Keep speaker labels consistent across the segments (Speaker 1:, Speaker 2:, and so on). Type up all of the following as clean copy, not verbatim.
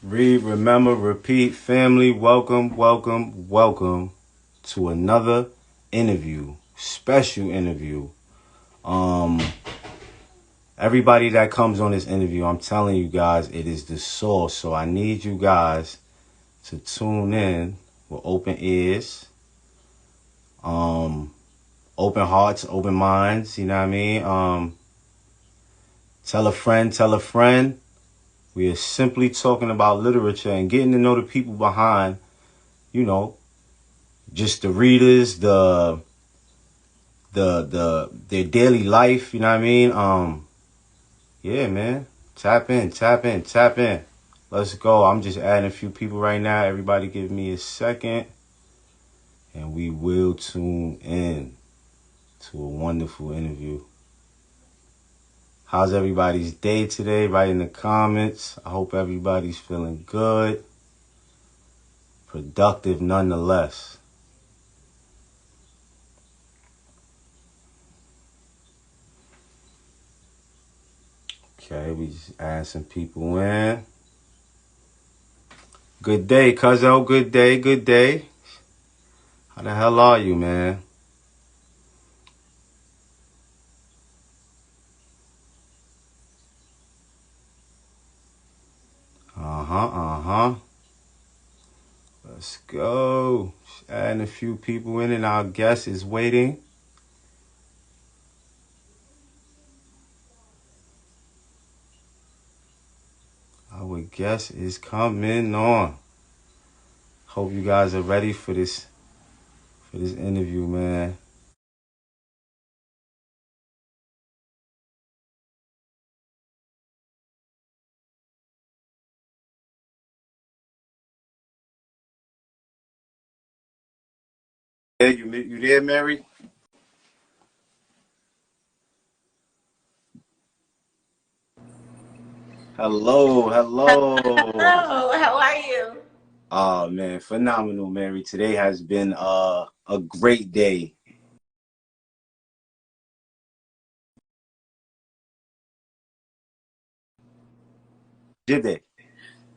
Speaker 1: Read, remember, repeat, family. Welcome, welcome, welcome to another interview, special interview. Um, Everybody that comes on this interview, I'm telling you guys, it is the source. So I need you guys to tune in with open ears, um, open hearts, open minds. You know what I mean? Tell a friend, tell a friend. We are simply talking about literature and getting to know the people behind, you know, just the readers, the their daily life, you know what I mean? Yeah, man. Tap in, tap in, tap in. Let's go. I'm just adding a few people right now. Everybody give me a second and we will tune in to a wonderful interview. How's everybody's day today? Write in the comments. I hope everybody's feeling good. Productive nonetheless. Okay, we just add some people in. Good day, Cuzzo. Good day, good day. How the hell are you, man? Uh-huh. Let's go. Just adding a few people in and our guest is waiting. Our guest is coming on. Hope you guys are ready for this interview, man. Yeah, you there, Mary? Hello, hello.
Speaker 2: Hello, how are you?
Speaker 1: Oh man, phenomenal, Mary. Today has been a great day. Did they?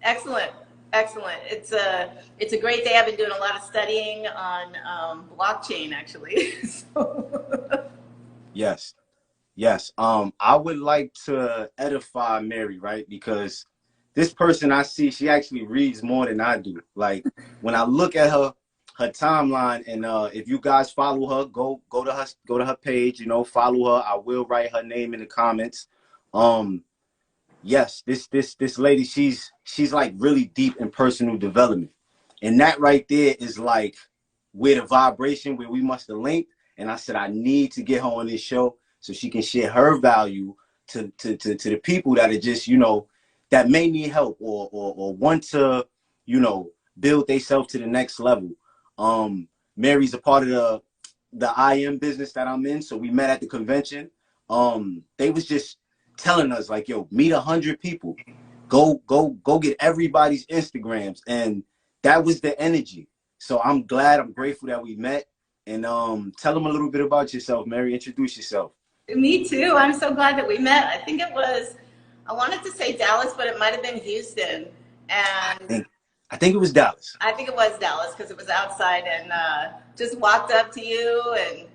Speaker 2: Excellent, excellent. It's a great day. I've been doing a lot of studying on blockchain, actually. So,
Speaker 1: Yes. Yes. I would like to edify Mary, right? Because this person I see, she actually reads more than I do. Like when I look at her timeline, and if you guys follow her, go to her page, follow her. I will write her name in the comments. Um, yes, this lady, she's like really deep in personal development. And that right there is like where the vibration where we must have linked. And I said I need to get her on this show so she can share her value to the people that are just, that may need help or want to, build themselves to the next level. Mary's a part of the IM business that I'm in. So we met at the convention. They was just telling us like, yo, meet 100 people, go get everybody's Instagrams, and that was the energy. So I'm glad, I'm grateful that we met. And tell them a little bit about yourself, Mary. Introduce yourself.
Speaker 2: me too. I'm so glad that we met. I wanted to say Dallas, but it might have been Houston.
Speaker 1: I
Speaker 2: And
Speaker 1: think I think it was Dallas.
Speaker 2: I think it was Dallas because it was outside and just walked up to you. And,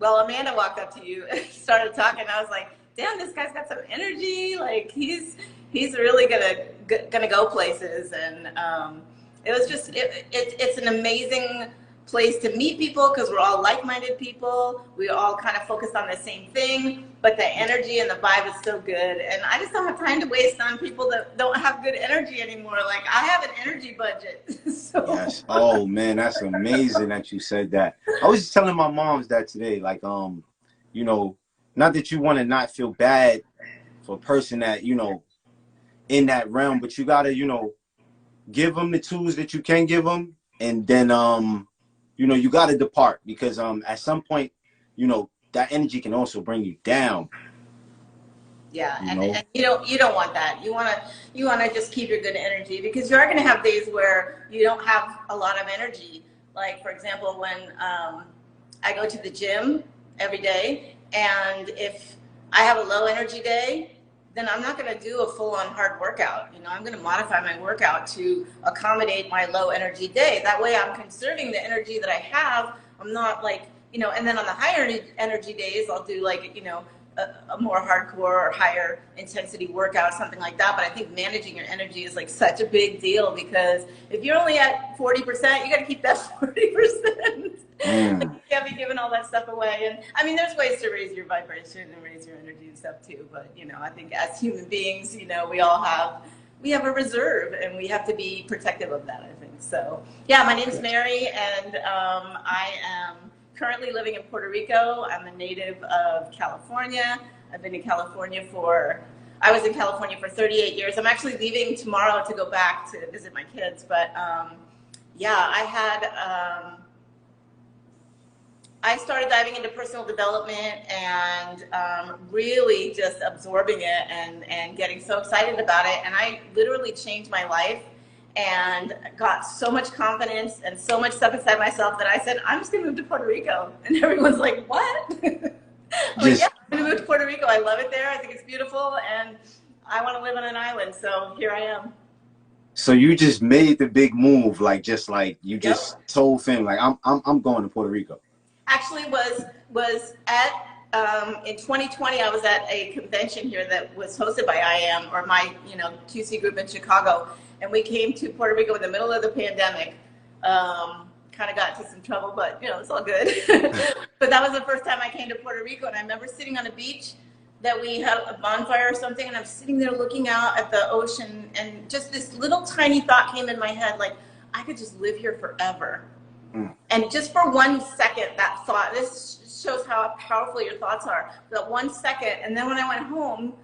Speaker 2: well, Amanda walked up to you and started talking. I was like, damn, this guy's got some energy. Like, he's really gonna go places. And it was just it's an amazing place to meet people because we're all like-minded people. We all kind of focus on the same thing, but the energy and the vibe is so good. And I just don't have time to waste on people that don't have good energy anymore. Like I have an energy budget. So
Speaker 1: Yes. Oh man, that's amazing that you said that. I was just telling my moms that today. Like, you know, not that you want to not feel bad for a person that, in that realm, but you gotta, give them the tools that you can give them, and then you got to depart because at some point, that energy can also bring you down.
Speaker 2: yeah,
Speaker 1: You
Speaker 2: and
Speaker 1: know.
Speaker 2: you don't want that. You wanna just keep your good energy because you are gonna have days where you don't have a lot of energy. Like for example, when I go to the gym every day, and if I have a low energy day, then I'm not going to do a full-on hard workout. You know, I'm going to modify my workout to accommodate my low energy day. That way I'm conserving the energy that I have. I'm not like, you know, and then on the higher energy days, I'll do like, you know, a more hardcore or higher intensity workout, something like that. But I think managing your energy is like such a big deal, because if you're only at 40%, you got to keep that 40%. Like, you can't be giving all that stuff away. And I mean, there's ways to raise your vibration and raise your energy and stuff too. But, you know, I think as human beings, you know, we have a reserve, and we have to be protective of that, I think. So, yeah, my name is Mary, and I am currently living in Puerto Rico. I'm a native of California. I've been in California I was in California for 38 years. I'm actually leaving tomorrow to go back to visit my kids. But yeah, I started diving into personal development and really just absorbing it and getting so excited about it. And I literally changed my life and got so much confidence and so much stuff inside myself that I said, I'm just gonna move to Puerto Rico. And everyone's like, what? I'm like, yeah, I'm gonna move to Puerto Rico. I love it there. I think it's beautiful, and I wanna live on an island. So here I am.
Speaker 1: So you just made the big move, like just like you just told family, like I'm going to Puerto Rico.
Speaker 2: Actually was at in 2020, I was at a convention here that was hosted by IAM, or my, you know, QC group in Chicago. And we came to Puerto Rico in the middle of the pandemic. Kind of got into some trouble, but you know, it's all good. But that was the first time I came to Puerto Rico, and I remember sitting on a beach that we had a bonfire or something, and I'm sitting there looking out at the ocean, and just this little tiny thought came in my head, like, I could just live here forever. And just for 1 second, that thought, this shows how powerful your thoughts are, that 1 second. And then when I went home,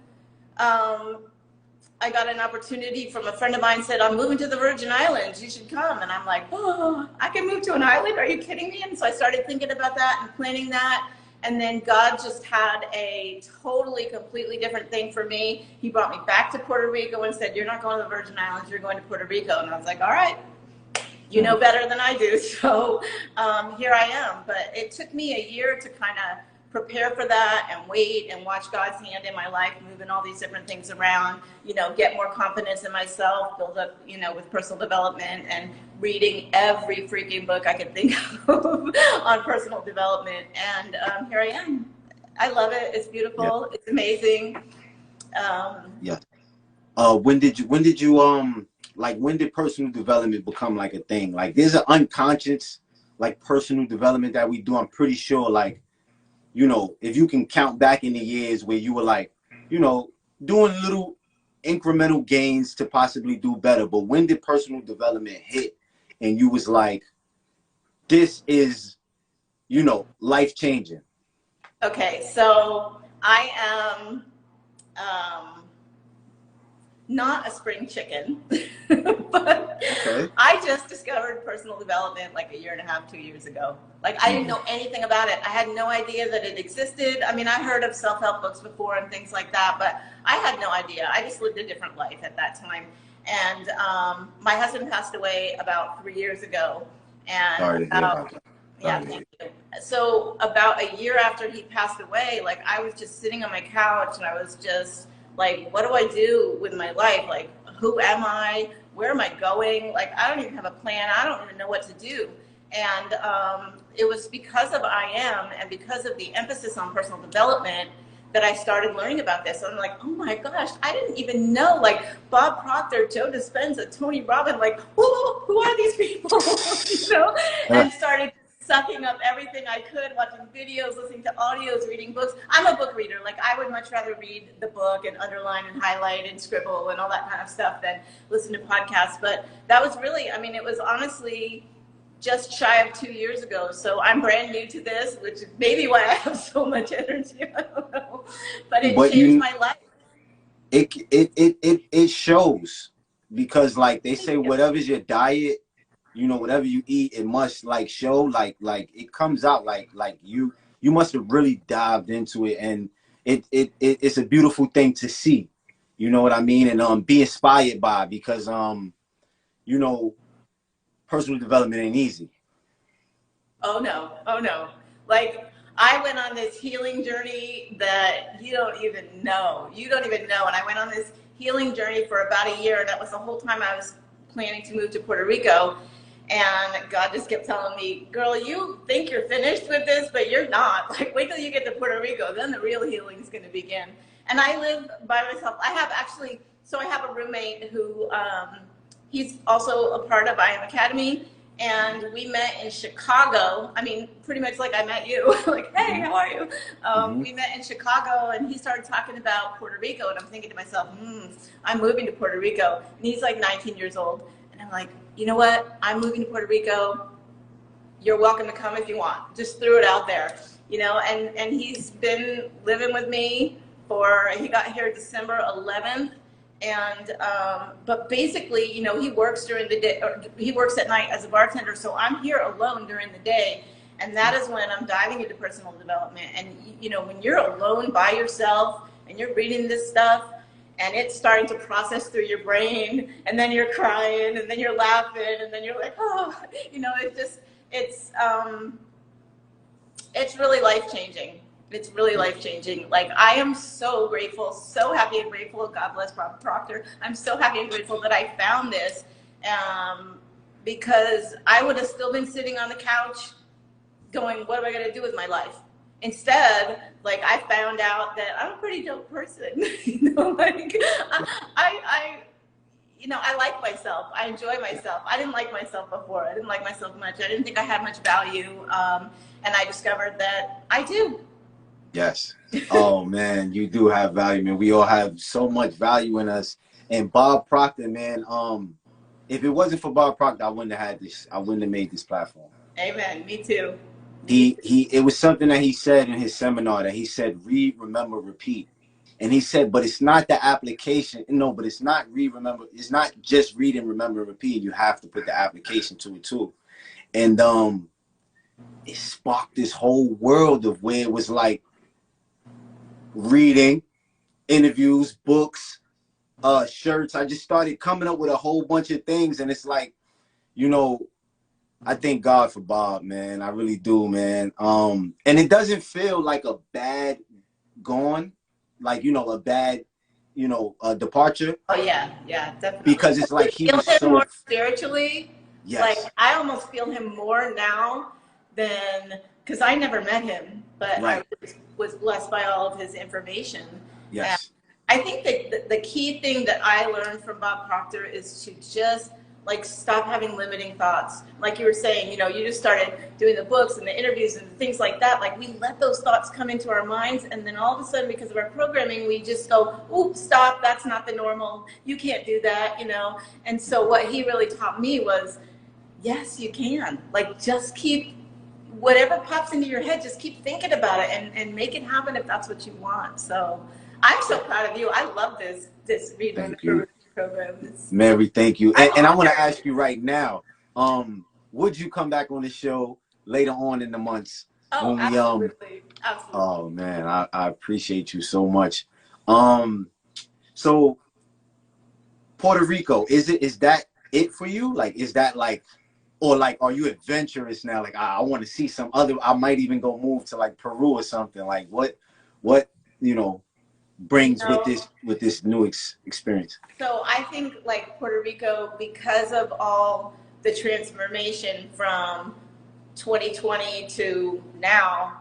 Speaker 2: I got an opportunity from a friend of mine, said, I'm moving to the Virgin Islands, you should come. And I'm like, oh, I can move to an island? Are you kidding me? And so I started thinking about that and planning that. And then God just had a totally, completely different thing for me. He brought me back to Puerto Rico and said, you're not going to the Virgin Islands, you're going to Puerto Rico. And I was like, all right, you know better than I do. So here I am. But it took me a year to kind of prepare for that and wait and watch God's hand in my life, moving all these different things around, you know, get more confidence in myself, build up, you know, with personal development, and reading every freaking book I could think of on personal development. And here I am. I love it. It's beautiful. It's amazing.
Speaker 1: Yeah. When did you like, when did personal development become like a thing? Like, there's an unconscious like personal development that we do. I'm pretty sure, like, you know, if you can count back in the years where you were like, you know, doing little incremental gains to possibly do better. But when did personal development hit and you was like, this is, you know, life changing?
Speaker 2: Okay, so I am not a spring chicken, but I just discovered personal development like 1.5 years, 2 years ago. Like, I didn't know anything about it. I had no idea that it existed. I mean, I heard of self-help books before and things like that, but I had no idea. I just lived a different life at that time. And my husband passed away about 3 years ago. And
Speaker 1: sorry to hear about that.
Speaker 2: yeah, thank you. So about a year after he passed away, like, I was just sitting on my couch, and I was just like, what do I do with my life? Like, who am I? Where am I going? Like, I don't even have a plan. I don't even know what to do. And it was because of IAM and because of the emphasis on personal development that I started learning about this. I'm like, oh my gosh, I didn't even know, like, Bob Proctor, Joe Dispenza, Tony Robbins, like, who are these people? You know, and started sucking up everything I could, watching videos, listening to audios, reading books. I'm a book reader. Like, I would much rather read the book and underline and highlight and scribble and all that kind of stuff than listen to podcasts. But that was really, I mean, it was honestly just shy of 2 years ago. So I'm brand new to this, which is maybe why I have so much energy. I don't know. But it changed my life.
Speaker 1: It shows, because like they say, whatever's your diet, you know, whatever you eat, it must like show, like it comes out like you must have really dived into it, and it's a beautiful thing to see, you know what I mean, and be inspired by, because you know, personal development ain't easy.
Speaker 2: Oh no, oh no. Like, I went on this healing journey that you don't even know. You don't even know. And I went on this healing journey for about a year. And that was the whole time I was planning to move to Puerto Rico. And God just kept telling me, girl, you think you're finished with this, but you're not. Like, wait till you get to Puerto Rico. Then the real healing is going to begin. And I live by myself. I have actually, so I have a roommate who, he's also a part of I Am Academy. And we met in Chicago. I mean, pretty much like I met you. Like, hey, how are you? We met in Chicago, and he started talking about Puerto Rico. And I'm thinking to myself, I'm moving to Puerto Rico. And he's like 19 years old. And I'm like, you know what? I'm moving to Puerto Rico. You're welcome to come if you want. Just threw it out there, you know. And he's been living with me he got here December 11th. And but basically, you know, he works during the day, or he works at night as a bartender. So I'm here alone during the day, and that is when I'm diving into personal development. And you know, when you're alone by yourself and you're reading this stuff, and it's starting to process through your brain, and then you're crying, and then you're laughing, and then you're like, oh, you know, it's really life changing. It's really life-changing. Like, I am so grateful, so happy and grateful. God bless Bob Proctor. I'm so happy and grateful that I found this, because I would have still been sitting on the couch going, what am I going to do with my life? Instead, like, I found out that I'm a pretty dope person. You know, like, you know, I like myself. I enjoy myself. I didn't like myself before. I didn't like myself much. I didn't think I had much value, and I discovered that I do.
Speaker 1: Yes. Oh man, you do have value, man. We all have so much value in us. And Bob Proctor, man, if it wasn't for Bob Proctor, I wouldn't have had this. I wouldn't have made this platform.
Speaker 2: Amen. Me too.
Speaker 1: It was something that he said in his seminar, that he said, read, remember, repeat. And he said, but it's not the application. No, but it's not read, remember. It's not just read and remember, repeat. You have to put the application to it too. And it sparked this whole world of where it was like, reading, interviews, books, shirts. I just started coming up with a whole bunch of things, and it's like, you know, I thank God for Bob, man. I really do, man. And it doesn't feel like a bad gone, like, you know, a bad, you know, departure.
Speaker 2: Oh yeah, yeah, definitely.
Speaker 1: Because it's like he was so
Speaker 2: more spiritually.
Speaker 1: Yes.
Speaker 2: Like, I almost feel him more now than, because I never met him, but
Speaker 1: right.
Speaker 2: I was blessed by all of his information.
Speaker 1: Yes.
Speaker 2: And I think that the key thing that I learned from Bob Proctor is to just like stop having limiting thoughts. Like you were saying, you know, you just started doing the books and the interviews and things like that. Like, we let those thoughts come into our minds, and then all of a sudden, because of our programming, we just go, oops, stop, that's not the normal. You can't do that, you know. And so what he really taught me was, yes, you can. Like, just keep, whatever pops into your head, just keep thinking about it and make it happen if that's what you want. So I'm so proud of you. I love this Read Remember program.
Speaker 1: Mary, thank you. And I want to ask you right now, would you come back on the show later on in the months?
Speaker 2: Oh,
Speaker 1: when we,
Speaker 2: absolutely. Absolutely.
Speaker 1: Oh man, I appreciate you so much. So Puerto Rico, is that it for you? Like, is that like, or like, are you adventurous now? Like, I want to see some other, I might even go move to like Peru or something. Like, what, you know, brings with this new experience?
Speaker 2: So I think like Puerto Rico, because of all the transformation from 2020 to now,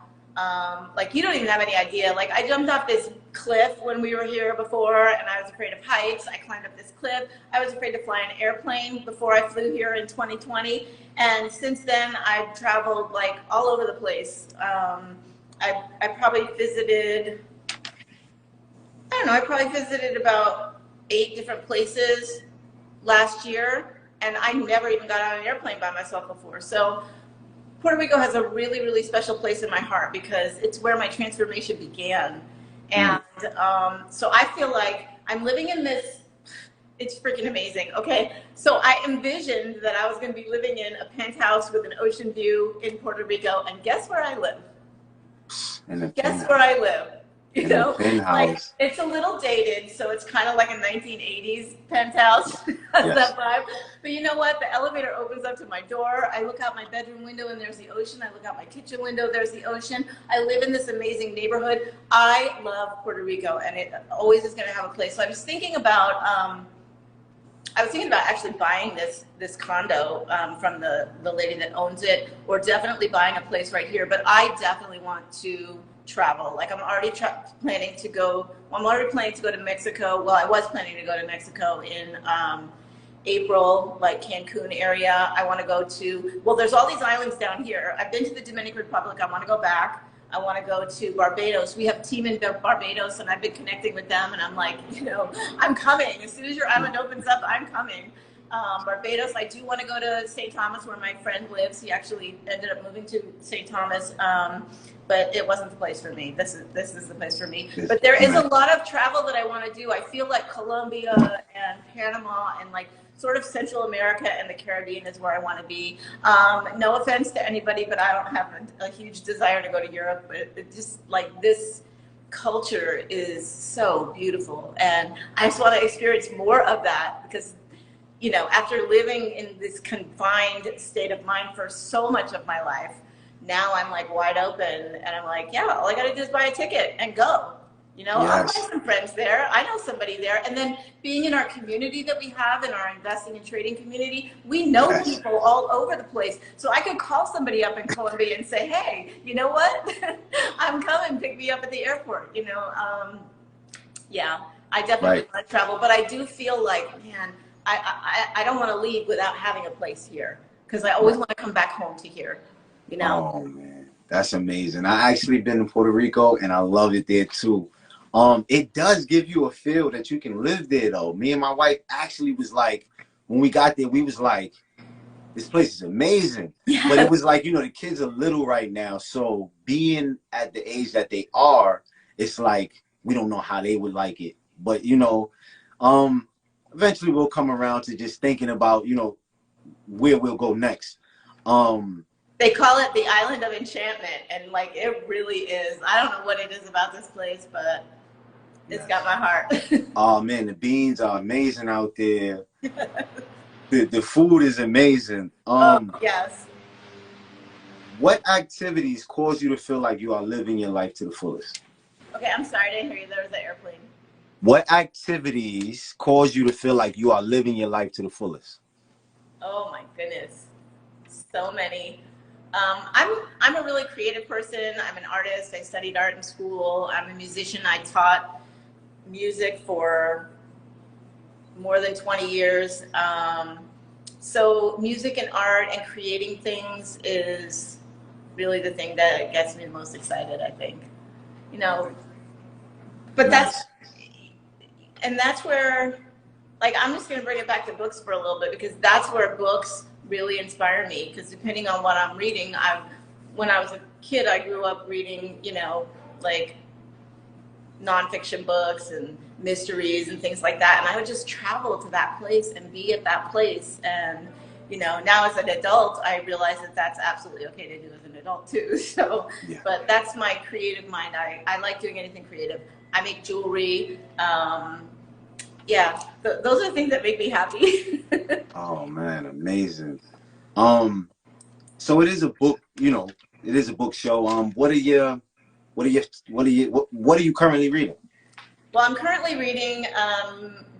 Speaker 2: like, you don't even have any idea. Like, I jumped off this cliff when we were here before, and I was afraid of heights. I climbed up this cliff. I was afraid to fly an airplane before I flew here in 2020. And since then, I've traveled like all over the place. I probably visited, I don't know, I probably visited about 8 different places last year, and I never even got on an airplane by myself before. So Puerto Rico has a really, really special place in my heart because it's where my transformation began. And so I feel like I'm living in this, it's freaking amazing, okay? So I envisioned that I was gonna be living in a penthouse with an ocean view in Puerto Rico, and guess where I live? Guess where I live? You
Speaker 1: In the
Speaker 2: know, like
Speaker 1: penthouse.
Speaker 2: it's a little dated, so it's kind of like a 1980s penthouse. Has
Speaker 1: Yes.
Speaker 2: that vibe. But you know what? The elevator opens up to my door. I look out my bedroom window and there's the ocean. I look out my kitchen window, there's the ocean. I live in this amazing neighborhood. I love Puerto Rico, and it always is going to have a place. So I was thinking about actually buying this condo from the lady that owns it, or definitely buying a place right here. But I definitely want to travel. Like I'm already planning to go. I'm already planning to go to Mexico. Well, I was planning to go to Mexico in April, like Cancun area. I want to go to. Well, there's all these islands down here. I've been to the Dominican Republic. I want to go back. I want to go to Barbados. We have a team in Barbados, and I've been connecting with them. And I'm like, I'm coming. As soon as your island opens up, I'm coming. Barbados, I do want to go to St. Thomas, where my friend lives. He actually ended up moving to St. Thomas, but it wasn't the place for me. This is the place for me. But there is a lot of travel that I want to do. I feel like Colombia and Panama and like sort of Central America and the Caribbean is where I want to be. No offense to anybody, but I don't have a huge desire to go to Europe. But it just like this culture is so beautiful, and I just want to experience more of that because, after living in this confined state of mind for so much of my life, now I'm like wide open, and I'm like, yeah, all I got to do is buy a ticket and go. I'll
Speaker 1: Yes.
Speaker 2: find some friends there. I know somebody there. And then being in our community that we have, in our investing and trading community, we know
Speaker 1: Yes.
Speaker 2: people all over the place. So I could call somebody up in Colombia and say, hey, you know what? I'm coming, pick me up at the airport. Yeah, I definitely
Speaker 1: Right.
Speaker 2: want to travel, but I do feel like, man, I don't want to leave without having a place here because I always
Speaker 1: Right.
Speaker 2: want to come back home to here, you know?
Speaker 1: Oh man, that's amazing. I actually been in Puerto Rico and I love it there too. It does give you a feel that you can live there though. Me and my wife actually was like, when we got there, we was like, this place is amazing. But it
Speaker 2: Yes.
Speaker 1: was like, the kids are little right now. So being at the age that they are, it's like we don't know how they would like it. But um, eventually we'll come around to just thinking about, where we'll go next. Um,
Speaker 2: They call it the island of enchantment, and like it really is. I don't know what it is about this place, but it's got
Speaker 1: yes.
Speaker 2: my heart.
Speaker 1: Oh man, the beans are amazing out there. The food is amazing.
Speaker 2: Oh, yes.
Speaker 1: What activities cause you to feel like you are living your life to the fullest?
Speaker 2: Okay, I'm sorry, I didn't hear you. There was an airplane.
Speaker 1: What activities cause you to feel like you are living your life to the fullest?
Speaker 2: Oh my goodness, so many. I'm a really creative person. I'm an artist. I studied art in school. I'm a musician. I taught music for more than 20 years. So music and art and creating things is really the thing that gets me the most excited, I think. You know, but
Speaker 1: Nice.
Speaker 2: that's where, like, I'm just going to bring it back to books for a little bit because that's where books really inspire me. Because depending on what I'm reading, when I was a kid, I grew up reading, like nonfiction books and mysteries and things like that. And I would just travel to that place and be at that place. And, now as an adult, I realize that that's absolutely okay to do as an adult too. So,
Speaker 1: Yeah.
Speaker 2: but that's my creative mind. I like doing anything creative. I make jewelry. Yeah, those are the things that make me happy.
Speaker 1: Oh man, amazing. Um, so it is a book, it is a book show. What are you currently reading?
Speaker 2: Well, I'm currently reading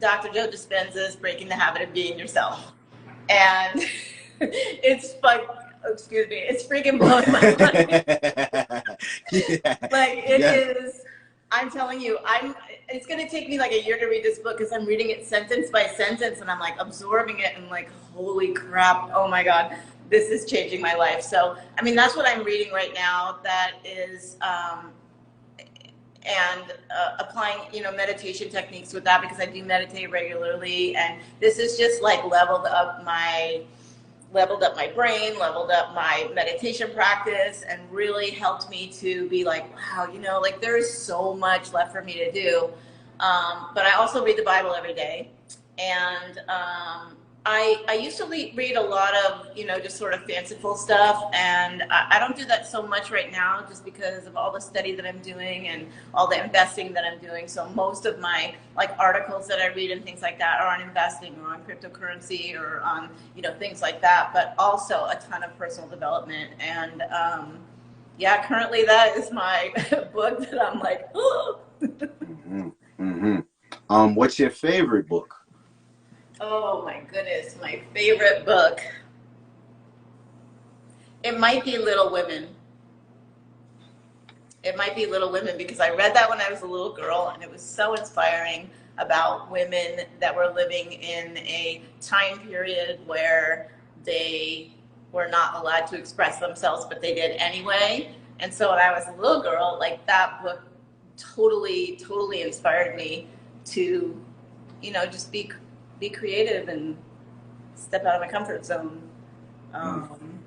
Speaker 2: Dr. Joe Dispenza's Breaking the Habit of Being Yourself. And it's like, excuse me, it's freaking blowing my mind.
Speaker 1: Yeah.
Speaker 2: Like it
Speaker 1: Yeah.
Speaker 2: is, I'm telling you, it's going to take me like a year to read this book because I'm reading it sentence by sentence and I'm like absorbing it and like, holy crap, oh my God, this is changing my life. So, I mean, that's what I'm reading right now. That is, applying, meditation techniques with that because I do meditate regularly. And this is just like leveled up my brain, leveled up my meditation practice, and really helped me to be like, wow, like there is so much left for me to do. But I also read the Bible every day. And I used to read a lot of, just sort of fanciful stuff, and I don't do that so much right now just because of all the study that I'm doing and all the investing that I'm doing. So most of my like articles that I read and things like that are on investing or on cryptocurrency or on, things like that, but also a ton of personal development. And yeah, currently that is my book that I'm like, oh.
Speaker 1: Mm-hmm. Mm-hmm. What's your favorite book?
Speaker 2: Oh my goodness, my favorite book. It might be Little Women. It might be Little Women because I read that when I was a little girl and it was so inspiring about women that were living in a time period where they were not allowed to express themselves, but they did anyway. And so when I was a little girl, like that book totally, totally inspired me to, just be creative and step out of my comfort zone.
Speaker 1: Mm.
Speaker 2: Um,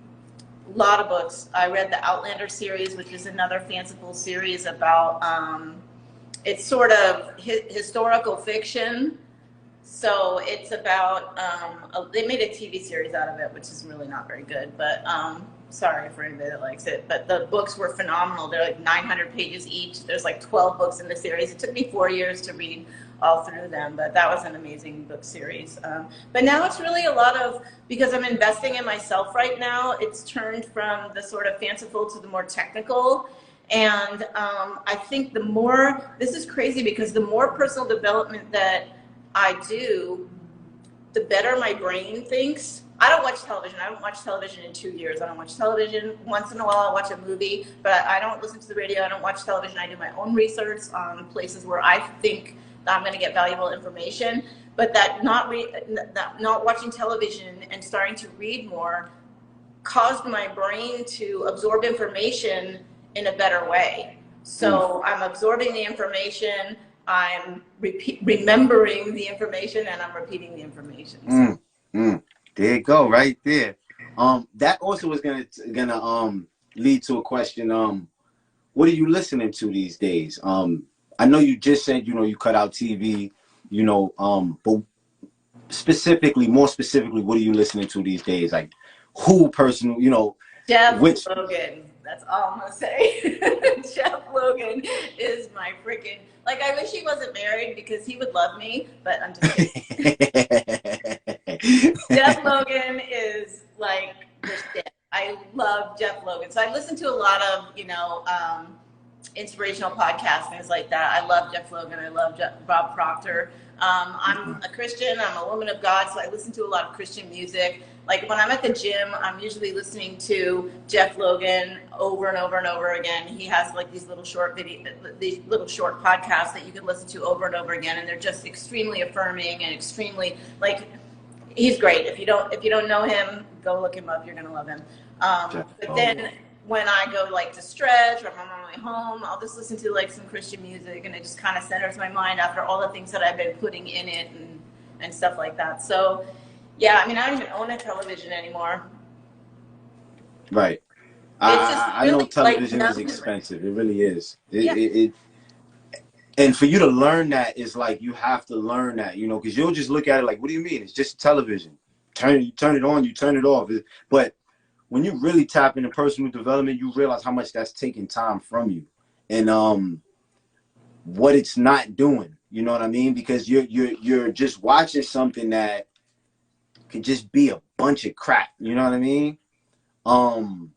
Speaker 2: lot of books. I read the Outlander series, which is another fanciful series about, it's sort of historical fiction. So it's about, they made a TV series out of it, which is really not very good, but sorry for anybody that likes it. But the books were phenomenal. They're like 900 pages each. There's like 12 books in the series. It took me 4 years to read all through them, but that was an amazing book series. But now it's really a lot of, because I'm investing in myself right now, it's turned from the sort of fanciful to the more technical. And I think the more, this is crazy because the more personal development that I do, the better my brain thinks. I don't watch television. I haven't watched television in 2 years. I don't watch television. Once in a while, I'll watch a movie, but I don't listen to the radio. I don't watch television. I do my own research on places where I think that I'm going to get valuable information. But that not watching television and starting to read more caused my brain to absorb information in a better way.
Speaker 1: Mm.
Speaker 2: So I'm absorbing the information, I'm remembering the information, and I'm repeating the information. So.
Speaker 1: Mm. Mm. There you go, right there. That also was gonna lead to a question. What are you listening to these days? I know you just said you cut out TV, but more specifically, what are you listening to these days? Like, who personal,
Speaker 2: Jeff
Speaker 1: which.
Speaker 2: Logan. That's all I'm gonna say. Jeff Logan is my freaking, like, I wish he wasn't married because he would love me, but I'm just kidding. Jeff Logan is like the shit. I love Jeff Logan. So I listen to a lot of, inspirational podcasts, things like that. I love Jeff Logan. I love Bob Proctor. I'm a Christian. I'm a woman of God, so I listen to a lot of Christian music. Like when I'm at the gym, I'm usually listening to Jeff Logan over and over and over again. He has like these little short podcasts that you can listen to over and over again, and they're just extremely affirming and extremely like, he's great. If you don't know him, go look him up. You're gonna love him. But then when I go like to stretch or I'm on my way home, I'll just listen to like some Christian music, and it just kind of centers my mind after all the things that I've been putting in it and stuff like that. So yeah, I mean, I don't even own a television anymore.
Speaker 1: Right.
Speaker 2: It's just
Speaker 1: I know
Speaker 2: really
Speaker 1: television
Speaker 2: like
Speaker 1: is expensive. It really is.
Speaker 2: yeah.
Speaker 1: And for you to learn that, it's like you have to learn that, because you'll just look at it like, what do you mean? It's just television. You turn it on, you turn it off. But when you really tap into personal development, you realize how much that's taking time from you, and what it's not doing. You know what I mean? Because you're just watching something that could just be a bunch of crap. You know what I mean?
Speaker 2: And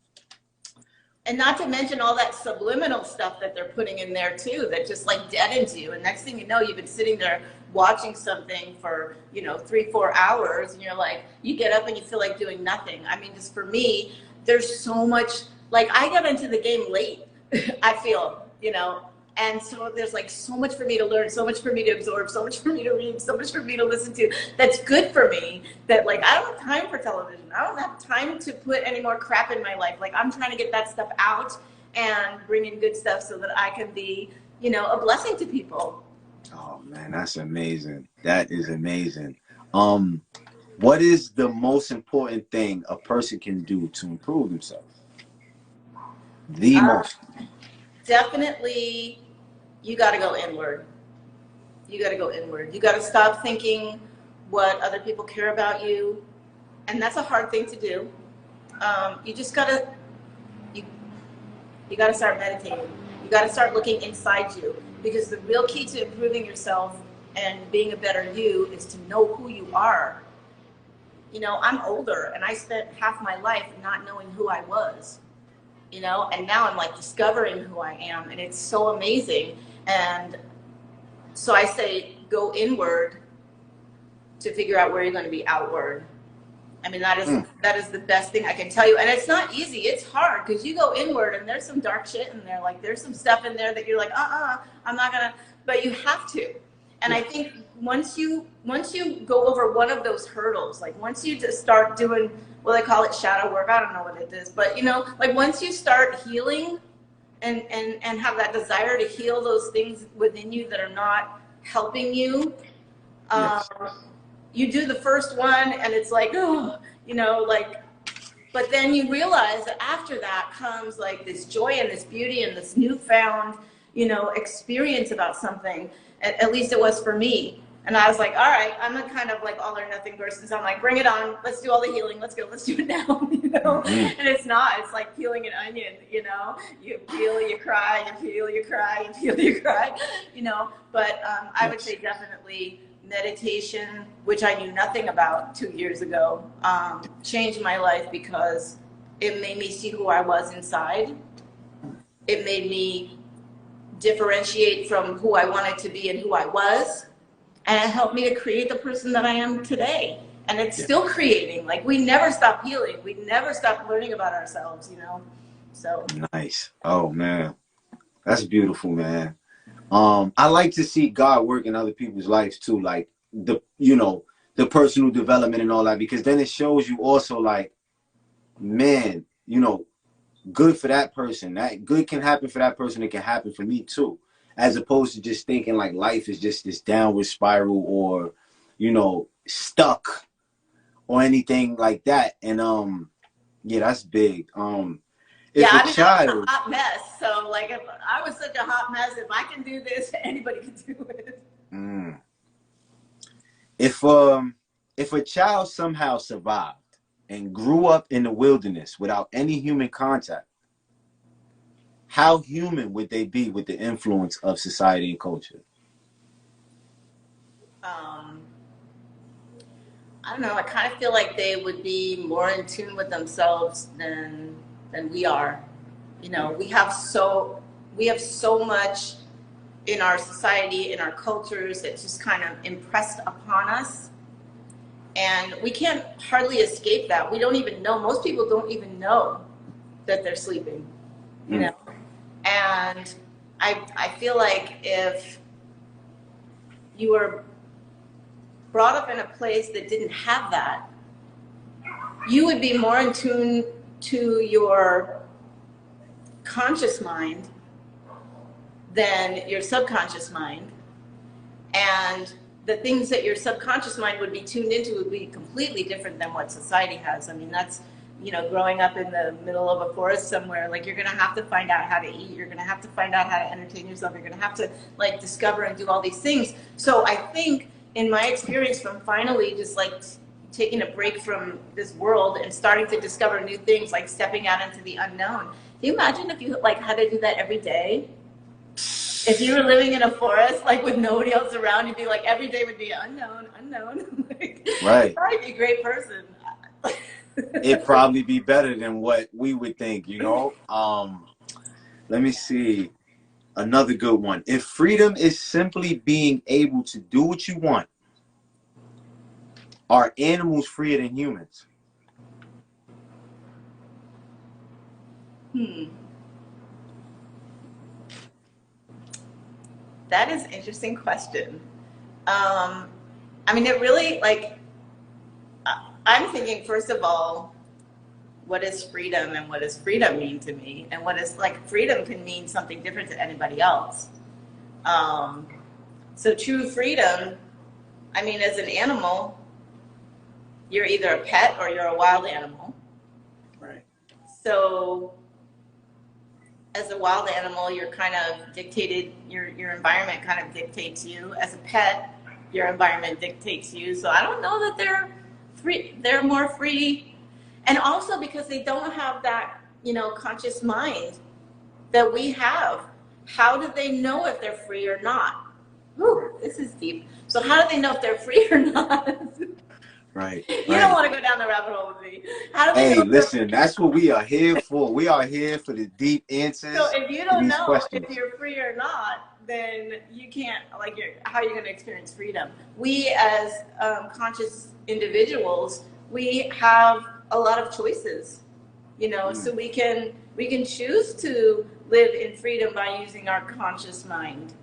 Speaker 2: not to mention all that subliminal stuff that they're putting in there too, that just like deadens you. And next thing you know, you've been sitting there watching something for, 3-4 hours, and you're like, you get up and you feel like doing nothing. I mean, just for me, there's so much, like I got into the game late, I feel, and so there's like so much for me to learn, so much for me to absorb, so much for me to read, so much for me to listen to that's good for me, that like I don't have time for television. I don't have time to put any more crap in my life. Like I'm trying to get that stuff out and bring in good stuff so that I can be, a blessing to people.
Speaker 1: Oh man, that's amazing. That is amazing. What is the most important thing a person can do to improve themselves? The
Speaker 2: Uh,
Speaker 1: most.
Speaker 2: Definitely, you got to go inward. You got to go inward. You got to stop thinking what other people care about you. And that's a hard thing to do. You just gotta, you, you gotta start meditating. You gotta start looking inside you, because the real key to improving yourself and being a better you is to know who you are. You know, I'm older and I spent half my life not knowing who I was, you know, and now I'm like discovering who I am, and it's so amazing. And so I say, go inward to figure out where you're going to be outward. I mean, that is the best thing I can tell you. And it's not easy. It's hard, because you go inward and there's some dark shit in there. Like, there's some stuff in there that you're like, I'm not going to, but you have to. And I think once you go over one of those hurdles, like once you just start doing, well, they call it shadow work. I don't know what it is, but you know, like once you start healing and have that desire to heal those things within you that are not helping you,
Speaker 1: Yes.
Speaker 2: you do the first one and it's like, oh, you know, like, but then you realize that after that comes like this joy and this beauty and this newfound, you know, experience about something. At least it was for me. And I was like, all right, I'm a kind of like all or nothing person. So I'm like, bring it on. Let's do all the healing. Let's go. Let's do it now. You know? And it's not. It's like peeling an onion, you know? You peel, you cry, you peel, you cry, you peel, you cry, you know? But I would say definitely meditation, which I knew nothing about 2 years ago, changed my life, because it made me see who I was inside. It made me differentiate from who I wanted to be and who I was, and it helped me to create the person that I am today. And it's still creating. Like, we never stop healing, we never stop learning about ourselves, you know. So
Speaker 1: Nice. Oh man, that's beautiful, man. I like to see God work in other people's lives too, like the personal development and all that, because then it shows you also like, man, good for that person. That good can happen for that person. It can happen for me too. As opposed to just thinking like life is just this downward spiral, or, stuck, or anything like that. And yeah, that's big.
Speaker 2: yeah,
Speaker 1: If a
Speaker 2: I mean, I was
Speaker 1: child,
Speaker 2: a hot mess. So like, if I was such a hot mess, if I can do this, anybody can do it.
Speaker 1: mm, if a child somehow survived and grew up in the wilderness without any human contact, how human would they be with the influence of society and culture?
Speaker 2: um, I don't know. I kind of feel like they would be more in tune with themselves than we are. You know, we have so much in our society, in our cultures, that's just kind of impressed upon us, and we can't hardly escape that. We don't even know. Most people don't even know that they're sleeping. You know, and I feel like if you were brought up in a place that didn't have that, you would be more in tune to your conscious mind than your subconscious mind. And the things that your subconscious mind would be tuned into would be completely different than what society has. I mean, that's, growing up in the middle of a forest somewhere, like, you're going to have to find out how to eat. You're going to have to find out how to entertain yourself. You're going to have to, like, discover and do all these things. So I think, in my experience from finally just, like, taking a break from this world and starting to discover new things, like stepping out into the unknown. Can you imagine if you, like, had to do that every day? If you were living in a forest, like, with nobody else around, you'd be like, every day would be unknown. Like,
Speaker 1: Right.
Speaker 2: you'd probably be a great person.
Speaker 1: It'd probably be better than what we would think, Let me see. Another good one. If freedom is simply being able to do what you want, are animals freer than humans?
Speaker 2: That is an interesting question. I mean, it really, like, I'm thinking, first of all, what is freedom, and what does freedom mean to me? And what is, like, freedom can mean something different to anybody else. So true freedom, I mean, as an animal, you're either a pet or you're a wild animal.
Speaker 1: Right.
Speaker 2: So as a wild animal, you're kind of dictated, your environment kind of dictates you. As a pet, your environment dictates you. So I don't know that they're free. They're more free, and also because they don't have that, conscious mind that we have. How do they know if they're free or not? Ooh, this is deep. So how do they know if they're free or not?
Speaker 1: Right,
Speaker 2: You don't
Speaker 1: right.
Speaker 2: want to go down the rabbit hole with me. How do they know
Speaker 1: Hey,
Speaker 2: if they're
Speaker 1: listen,
Speaker 2: free?
Speaker 1: that's what we are here for. We are here for the deep
Speaker 2: So
Speaker 1: answers
Speaker 2: if you
Speaker 1: to
Speaker 2: don't
Speaker 1: these
Speaker 2: know if
Speaker 1: questions.
Speaker 2: you're free or not, then you can't, like, how are you going to experience freedom? We, as conscious individuals, we have a lot of choices,
Speaker 1: Mm,
Speaker 2: so we can choose to live in freedom by using our conscious mind,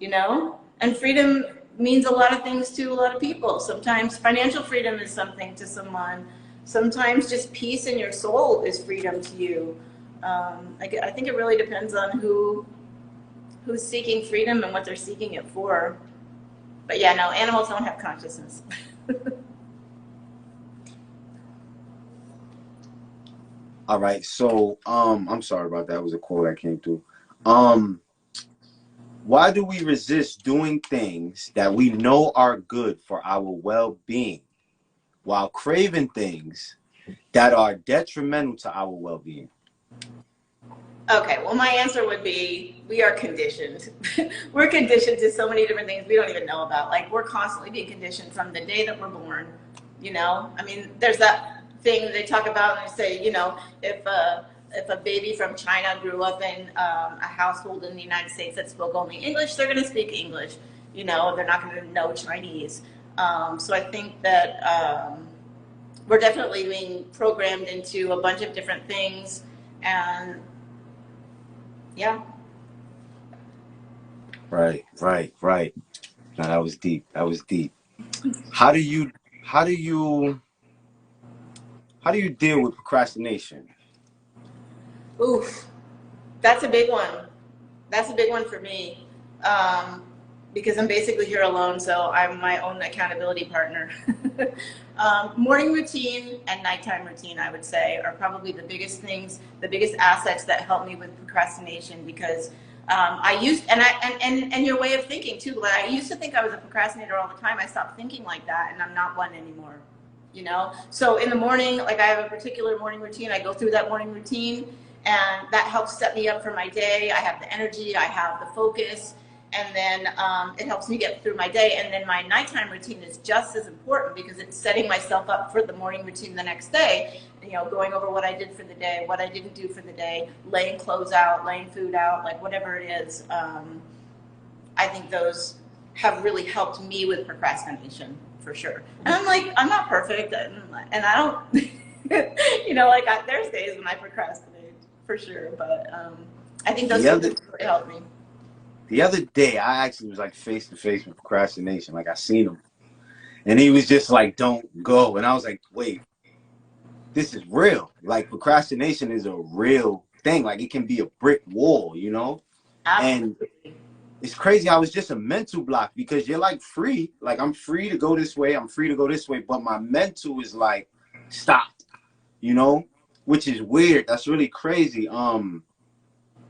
Speaker 2: and freedom means a lot of things to a lot of people. Sometimes financial freedom is something to someone. Sometimes just peace in your soul is freedom to you. I think it really depends on who's seeking freedom and what they're seeking it for. But yeah, no, animals don't have consciousness.
Speaker 1: all right. So, I'm sorry about that. It was a call that came through. Um, why do we resist doing things that we know are good for our well-being while craving things that are detrimental to our well-being?
Speaker 2: Okay, well, my answer would be we are conditioned. We're conditioned to so many different things we don't even know about. Like, we're constantly being conditioned from the day that we're born. I mean, there's that thing they talk about and they say, if a baby from China grew up in a household in the United States that spoke only English, they're going to speak English. They're not going to know Chinese. So I think that we're definitely being programmed into a bunch of different things, and yeah.
Speaker 1: Right, right, right. Now that was deep. That was deep. How do you how do you how do you deal with procrastination?
Speaker 2: Oof, that's a big one. That's a big one for me, um, because I'm basically here alone, so I'm my own accountability partner. Morning routine and nighttime routine, I would say, are probably the biggest things, the biggest assets that help me with procrastination. Because I used and your way of thinking too. Like, I used to think I was a procrastinator all the time. I stopped thinking like that, and I'm not one anymore. So in the morning, like, I have a particular morning routine. I go through that morning routine, and that helps set me up for my day. I have the energy, I have the focus, and then it helps me get through my day. And then my nighttime routine is just as important because it's setting myself up for the morning routine the next day. Going over what I did for the day, what I didn't do for the day, laying clothes out, laying food out, like whatever it is. I think those have really helped me with procrastination for sure. And I'm like, I'm not perfect, and I don't, there's days when I procrastinate for sure, but I think those
Speaker 1: The
Speaker 2: things
Speaker 1: other
Speaker 2: have really helped me.
Speaker 1: the other day I actually was like face to face with procrastination. Like I seen him and he was just like, don't go. And I was like, wait, this is real. Like procrastination is a real thing. Like it can be a brick wall. And
Speaker 2: Absolutely.
Speaker 1: it's crazy how it's just a mental block because you're like free. Like I'm free to go this way. I'm free to go this way. But my mental is like, stop, you know, which is weird. That's really crazy.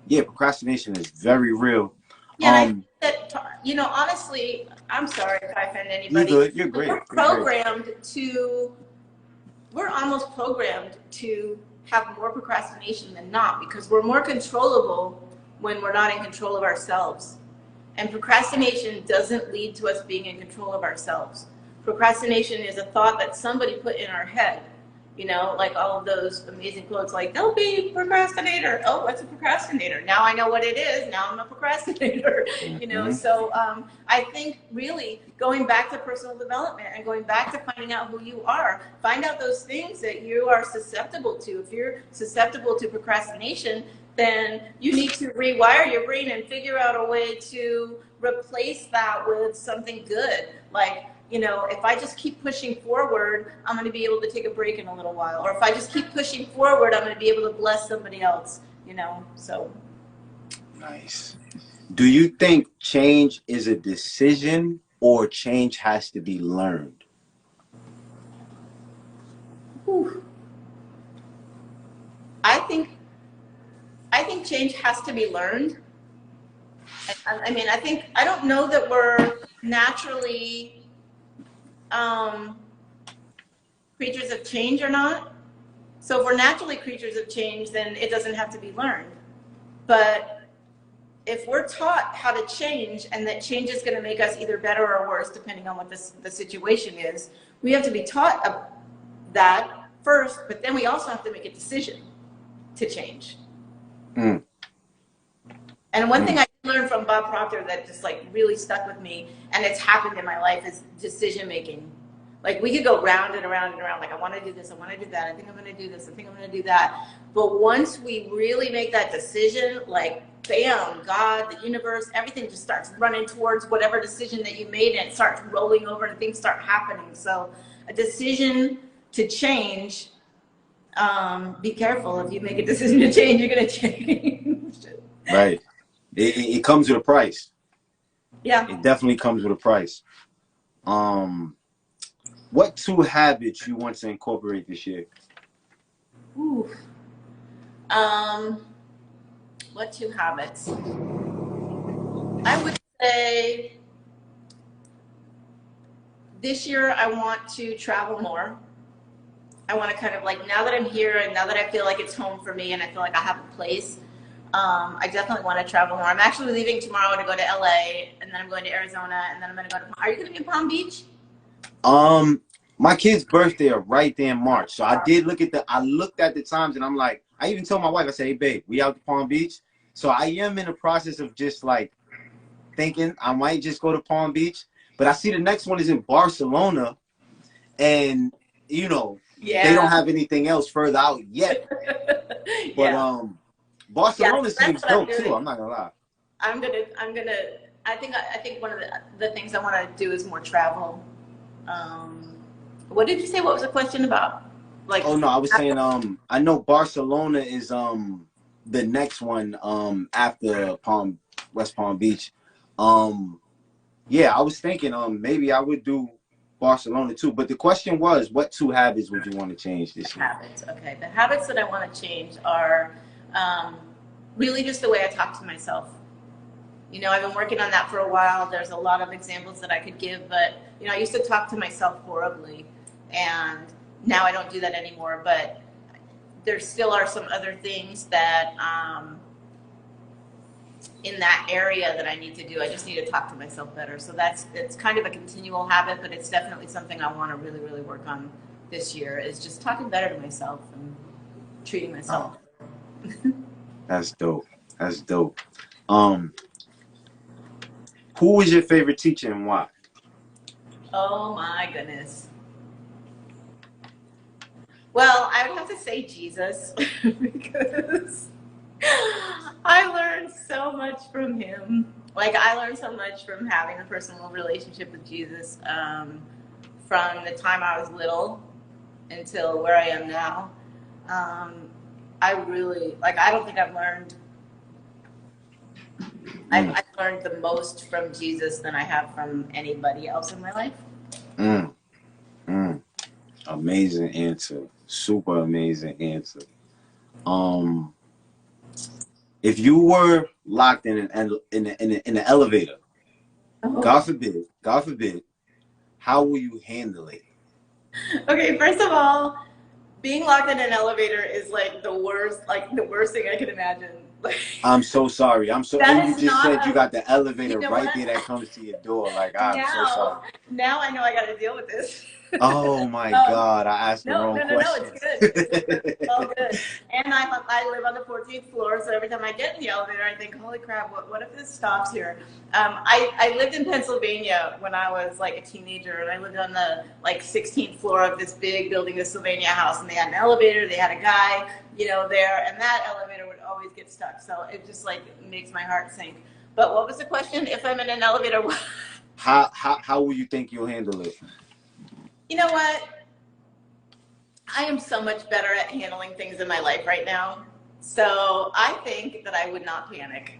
Speaker 1: Yeah, procrastination is very real.
Speaker 2: Yeah, and I think
Speaker 1: Um,
Speaker 2: that, honestly, I'm sorry if I offend
Speaker 1: you're
Speaker 2: anybody,
Speaker 1: good. You're
Speaker 2: but
Speaker 1: great. You're great.
Speaker 2: we're almost programmed to have more procrastination than not, because we're more controllable when we're not in control of ourselves. And procrastination doesn't lead to us being in control of ourselves. Procrastination is a thought that somebody put in our head. Like all of those amazing quotes like, don't be a procrastinator. Oh, what's a procrastinator? Now I know what it is. Now I'm a procrastinator.
Speaker 1: Mm-hmm.
Speaker 2: So I think really going back to personal development and going back to finding out who you are, find out those things that you are susceptible to. If you're susceptible to procrastination, then you need to rewire your brain and figure out a way to replace that with something good. Like, if I just keep pushing forward, I'm going to be able to take a break in a little while. Or if I just keep pushing forward, I'm going to be able to bless somebody else. So,
Speaker 1: Nice. Do you think change is a decision or change has to be learned?
Speaker 2: whew, I think I change has to be learned. I mean, I don't know that we're naturally creatures of change or not. So if we're naturally creatures of change, then it doesn't have to be learned. But if we're taught how to change, and that change is going to make us either better or worse, depending on what the situation is, we have to be taught that first, but then we also have to make a decision to change.
Speaker 1: Mm.
Speaker 2: And one thing I learned from Bob Proctor that just like really stuck with me, and it's happened in my life, is decision making. Like we could go round and around and around, like I want to do this, I want to do that, I think I'm going to do this, I think I'm going to do that. But once we really make that decision, like bam, God, the universe, everything just starts running towards whatever decision that you made, and it starts rolling over and things start happening. So a decision to change, be careful. If you make a decision to change, you're going to change.
Speaker 1: Right. It comes with a price.
Speaker 2: Yeah.
Speaker 1: It definitely comes with a price. What 2 habits you want to incorporate this year?
Speaker 2: Ooh. What 2 habits? I would say this year I want to travel more. I want to kind of like, now that I'm here and now that I feel like it's home for me and I feel like I have a place, I definitely want to travel more. I'm actually leaving tomorrow to go to LA, and then I'm going to Arizona, and then I'm going to go to, are you going to be in Palm Beach?
Speaker 1: My kid's birthday are right there in March. So I looked at the times, and I'm like, I even told my wife, I said, hey babe, we out to Palm Beach. So I am in the process of just like thinking I might just go to Palm Beach. But I see the next one is in Barcelona, and you know, they don't have anything else further out yet. But Barcelona seems dope too. I'm not gonna lie.
Speaker 2: I think one of the things I want to do is more travel. What did you say? What was the question about? Like,
Speaker 1: oh no, I was saying I know Barcelona is the next one after West Palm Beach. Yeah, I was thinking maybe I would do Barcelona too. But the question was, what 2 habits would you want to change this year?
Speaker 2: Habits. Okay, the habits that I want to change are really just the way I talk to myself. You know, I've been working on that for a while. There's a lot of examples that I could give, but you know, I used to talk to myself horribly, and now I don't do that anymore. But there still are some other things that in that area that I need to do. I just need to talk to myself better. So it's kind of a continual habit, but it's definitely something I want to really, really work on this year, is just talking better to myself and treating myself.
Speaker 1: Oh. That's dope. That's dope. Who was your favorite teacher and why?
Speaker 2: Oh my goodness. Well, I would have to say Jesus because I learned so much from him. Like, I learned so much from having a personal relationship with Jesus from the time I was little until where I am now. I really, like, I don't think I've learned, I've learned the most from Jesus than I have from anybody else in my life.
Speaker 1: Amazing answer. Super amazing answer. If you were locked in an elevator, God forbid, how will you handle it?
Speaker 2: Okay, first of all, being locked in an elevator is like the worst thing I could imagine.
Speaker 1: I'm so sorry. And you just said you got the elevator right there that comes to your door. Like, I'm so sorry.
Speaker 2: Now I know I got to deal with this.
Speaker 1: Oh my God, I asked the wrong question.
Speaker 2: It's all good. And I live on the 14th floor, so every time I get in the elevator, I think, holy crap, what if this stops here? I lived in Pennsylvania when I was like a teenager, and I lived on the like 16th floor of this big building, the Sylvania House, and they had an elevator, they had a guy, you know, there, and that elevator would always get stuck. So it just like makes my heart sink. But what was the question? If I'm in an elevator,
Speaker 1: how will you think you'll handle it?
Speaker 2: You know what? I am so much better at handling things in my life right now. So I think that I would not panic,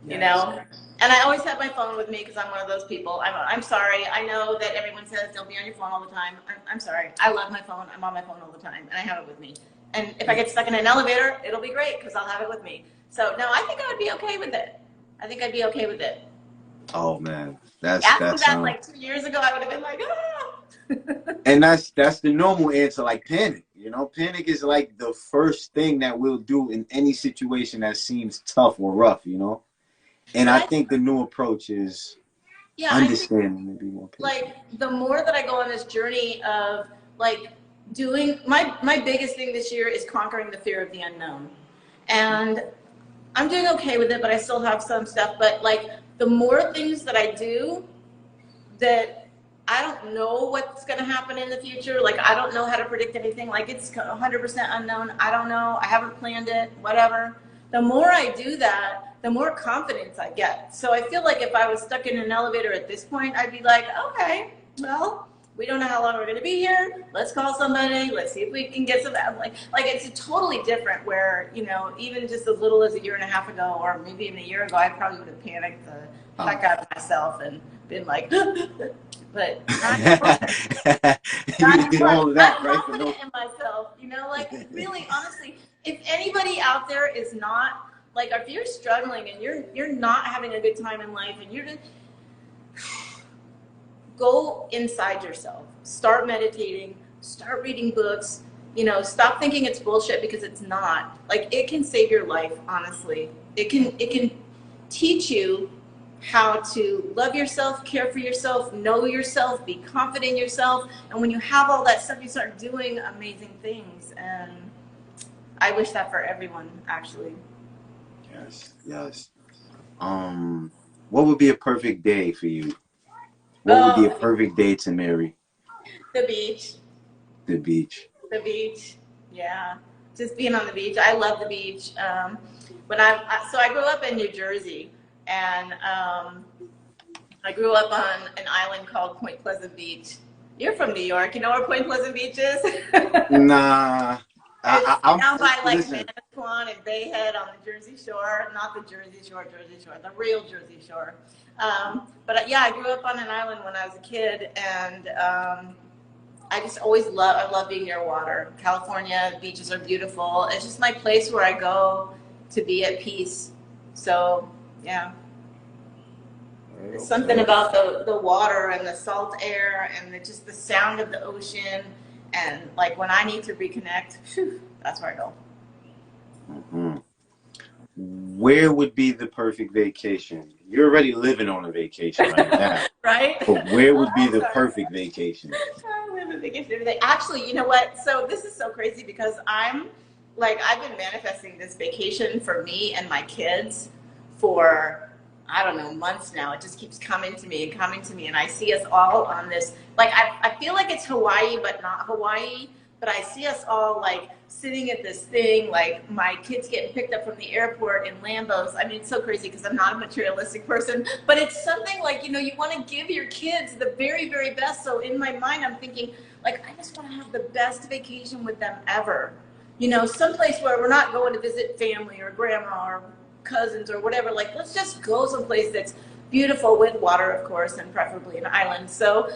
Speaker 2: you know? And I always have my phone with me because I'm one of those people. I'm sorry. I know that everyone says don't be on your phone all the time. I'm sorry. I love my phone. I'm on my phone all the time, and I have it with me. And if I get stuck in an elevator, it'll be great because I'll have it with me. So no, I think I would be okay with it. I think I'd be okay with it.
Speaker 1: Oh man, that's
Speaker 2: Ask me
Speaker 1: that's
Speaker 2: that like 2 years ago, I would have been like, ah.
Speaker 1: and that's the normal answer, like panic. You know, panic is like the first thing that we'll do in any situation that seems tough or rough, you know? And
Speaker 2: But
Speaker 1: I
Speaker 2: I,
Speaker 1: think the new approach is
Speaker 2: yeah, I think
Speaker 1: understanding and be more patient.
Speaker 2: like the more that I go on this journey of like doing my biggest thing this year is conquering the fear of the unknown. And I'm doing okay with it, but I still have some stuff. But like the more things that I do that I don't know what's going to happen in the future. Like I don't know how to predict anything. Like it's 100% unknown. I don't know. I haven't planned it, whatever. The more I do that, the more confidence I get. So I feel like if I was stuck in an elevator at this point, I'd be like, okay, well, we don't know how long we're going to be here. Let's call somebody. Let's see if we can get some. Like it's totally different. Where even just as little as a year and a half ago, or maybe even a year ago, I probably would have panicked the heck out of myself and been like, but
Speaker 1: You
Speaker 2: not
Speaker 1: did
Speaker 2: anymore.
Speaker 1: all of that,
Speaker 2: I'm
Speaker 1: right? For
Speaker 2: confident
Speaker 1: no.
Speaker 2: in myself. Like really, honestly, if anybody out there is not like, if you're struggling and you're not having a good time in life, and you're just go inside yourself, start meditating, start reading books. Stop thinking it's bullshit, because it's not. Like it can save your life, honestly. It can teach you how to love yourself, care for yourself, know yourself, be confident in yourself. And when you have all that stuff, you start doing amazing things. And I wish that for everyone, actually.
Speaker 1: Yes, yes. What would be a perfect day for you? What would be a
Speaker 2: Oh,
Speaker 1: perfect day to marry?
Speaker 2: the beach.
Speaker 1: The beach.
Speaker 2: The beach. Yeah. Just being on the beach. I love the beach. So I grew up in New Jersey, and I grew up on an island called Point Pleasant Beach. You're from New York. You know where Point Pleasant Beach is?
Speaker 1: Nah,
Speaker 2: It's
Speaker 1: I'm.
Speaker 2: down by like
Speaker 1: Listen,
Speaker 2: Manasquan and Bay Head on the Jersey Shore, not the Jersey Shore, the real Jersey Shore. But yeah, I grew up on an island when I was a kid, and I just always I love being near water. California beaches are beautiful. It's just my place where I go to be at peace. So yeah. There's something
Speaker 1: okay.
Speaker 2: about the water and the salt air and just the sound of the ocean, and like when I need to reconnect, whew, that's where I go.
Speaker 1: Hmm. Where would be the perfect vacation? You're already living on a vacation right now,
Speaker 2: Right?
Speaker 1: but where
Speaker 2: Oh,
Speaker 1: would be
Speaker 2: I'm
Speaker 1: the
Speaker 2: sorry.
Speaker 1: perfect vacation?
Speaker 2: I live in vacation every day. Actually, you know what? So this is so crazy, because I've been manifesting this vacation for me and my kids for, I don't know, months now. It just keeps coming to me and coming to me. And I see us all on this, like, I feel like it's Hawaii, but not Hawaii. But I see us all like sitting at this thing, like my kids getting picked up from the airport in Lambos. I mean, it's so crazy because I'm not a materialistic person, but it's something like, you want to give your kids the very, very best. So in my mind, I'm thinking, like, I just want to have the best vacation with them ever. Someplace where we're not going to visit family or grandma or cousins or whatever. Like, let's just go someplace that's beautiful with water, of course, and preferably an island. So,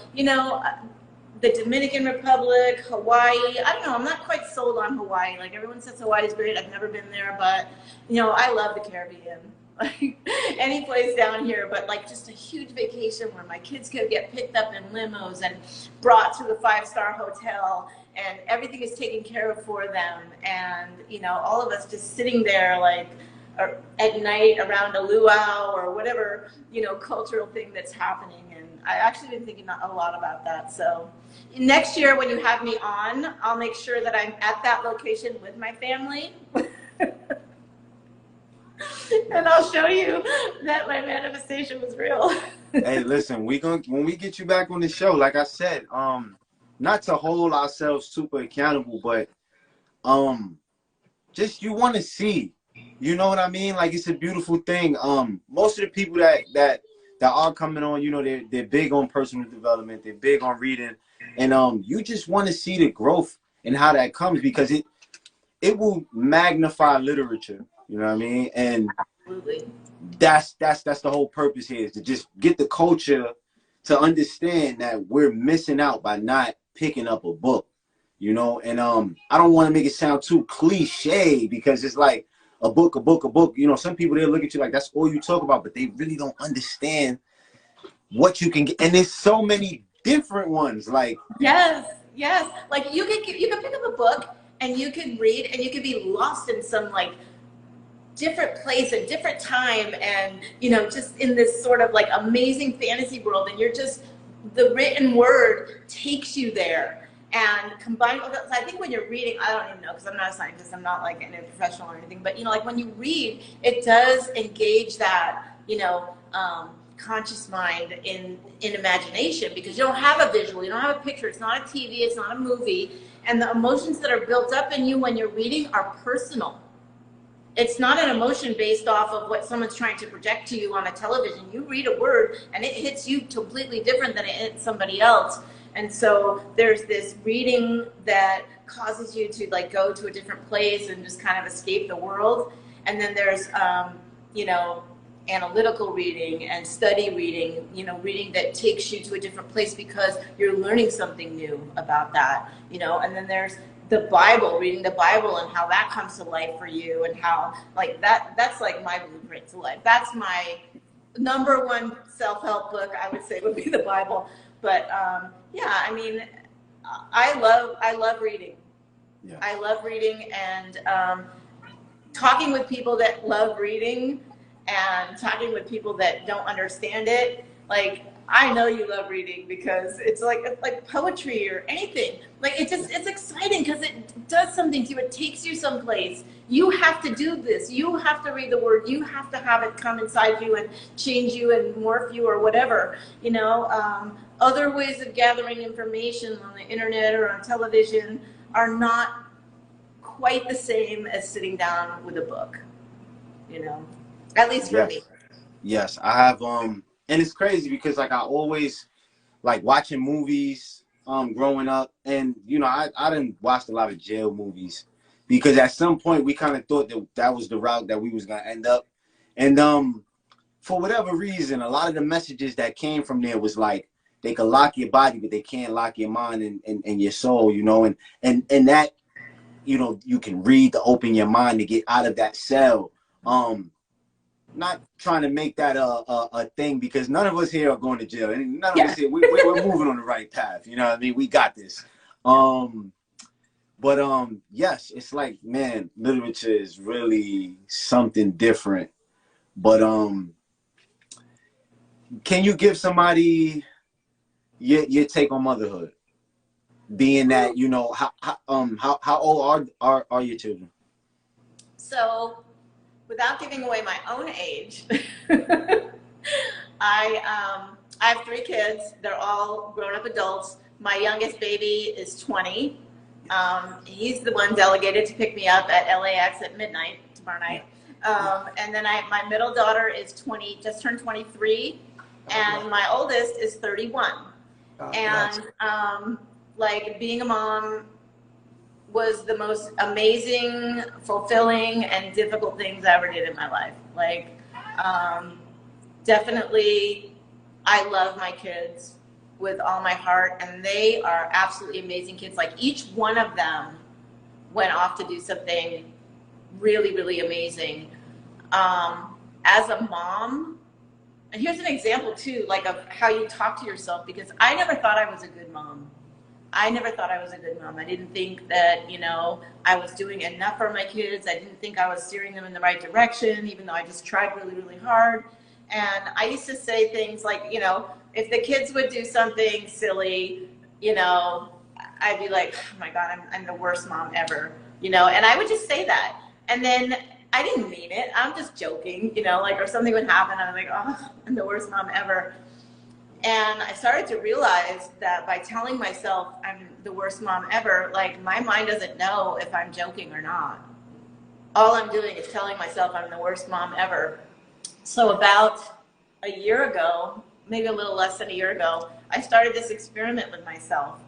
Speaker 2: the Dominican Republic, Hawaii. I don't know. I'm not quite sold on Hawaii. Like everyone says Hawaii is great. I've never been there, but I love the Caribbean. Like any place down here, but like just a huge vacation where my kids could get picked up in limos and brought to the 5-star hotel, and everything is taken care of for them. And all of us just sitting there like at night around a luau or whatever cultural thing that's happening. And I actually been thinking a lot about that. So next year when you have me on, I'll make sure that I'm at that location with my family. And I'll show you that my manifestation was real.
Speaker 1: Hey, listen, when we get you back on the show, like I said, not to hold ourselves super accountable, but just you want to see, you know what I mean? Like it's a beautiful thing. Most of the people that are coming on, they're big on personal development, they're big on reading, and you just want to see the growth and how that comes, because it will magnify literature, you know what I mean? And
Speaker 2: Absolutely.
Speaker 1: that's the whole purpose here, is to just get the culture to understand that we're missing out by not picking up a book, and I don't want to make it sound too cliche, because it's like a book, some people, they look at you like that's all you talk about, but they really don't understand what you can get, and there's so many different ones. Like,
Speaker 2: Yes, yes. Like you can pick up a book and you can read and you can be lost in some like different place and different time, and you know, just in this sort of like amazing fantasy world, and you're just, the written word takes you there. And combined with that, I think when you're reading, I don't even know because I'm not a scientist, I'm not like a professional or anything, but you know, like when you read, it does engage that, you know, conscious mind in imagination, because you don't have a visual, you don't have a picture, it's not a TV, it's not a movie, and the emotions that are built up in you when you're reading are personal. It's not an emotion based off of what someone's trying to project to you on a television. You read a word and it hits you completely different than it hits somebody else. And so there's this reading that causes you to like go to a different place and just kind of escape the world. And then there's, you know, analytical reading and study reading, you know, reading that takes you to a different place because you're learning something new about that, you know. And then there's the Bible, reading the Bible and how that comes to life for you, and how like that's like my blueprint to life. That's my number one self-help book, I would say, would be the Bible. But yeah, I mean, I love reading. Yeah. I love reading, and talking with people that love reading and talking with people that don't understand it. Like, I know you love reading because it's like poetry or anything. Like, it's exciting because it does something to you. It takes you someplace. You have to do this. You have to read the word. You have to have it come inside you and change you and morph you or whatever. You know, other ways of gathering information on the internet or on television are not quite the same as sitting down with a book. You know, at least for me.
Speaker 1: Yes, I have. And it's crazy because like I always like watching movies growing up, and you know, I didn't watch a lot of jail movies because at some point we kind of thought that that was the route that we was gonna end up, and for whatever reason, a lot of the messages that came from there was like they could lock your body, but they can't lock your mind and your soul, you know, and that, you know, you can read to open your mind to get out of that cell. Not trying to make that a thing, because none of us here are going to jail, and none of us here, we're moving on the right path. You know what I mean? We got this. But yes, it's like, man, literature is really something different. But can you give somebody your take on motherhood? Being that, you know, how old are your children?
Speaker 2: So, without giving away my own age, I have 3 kids. They're all grown-up adults. My youngest baby is 20. He's the one delegated to pick me up at LAX at midnight tomorrow night. And then my middle daughter is 20, just turned 23, and my oldest is 31. And like, being a mom was the most amazing, fulfilling, and difficult things I ever did in my life. Like, definitely, I love my kids with all my heart, and they are absolutely amazing kids. Like, each one of them went off to do something really, really amazing. As a mom, and here's an example too, like, of how you talk to yourself, because I never thought I was a good mom. I never thought I was a good mom. I didn't think that, you know, I was doing enough for my kids. I didn't think I was steering them in the right direction, even though I just tried really, really hard. And I used to say things like, you know, if the kids would do something silly, you know, I'd be like, oh my God, I'm the worst mom ever, you know, and I would just say that. And then I didn't mean it. I'm just joking, you know, like, or something would happen. I'm like, oh, I'm the worst mom ever. And I started to realize that by telling myself I'm the worst mom ever, like, my mind doesn't know if I'm joking or not. All I'm doing is telling myself I'm the worst mom ever. So about a year ago, maybe a little less than a year ago, I started this experiment with myself.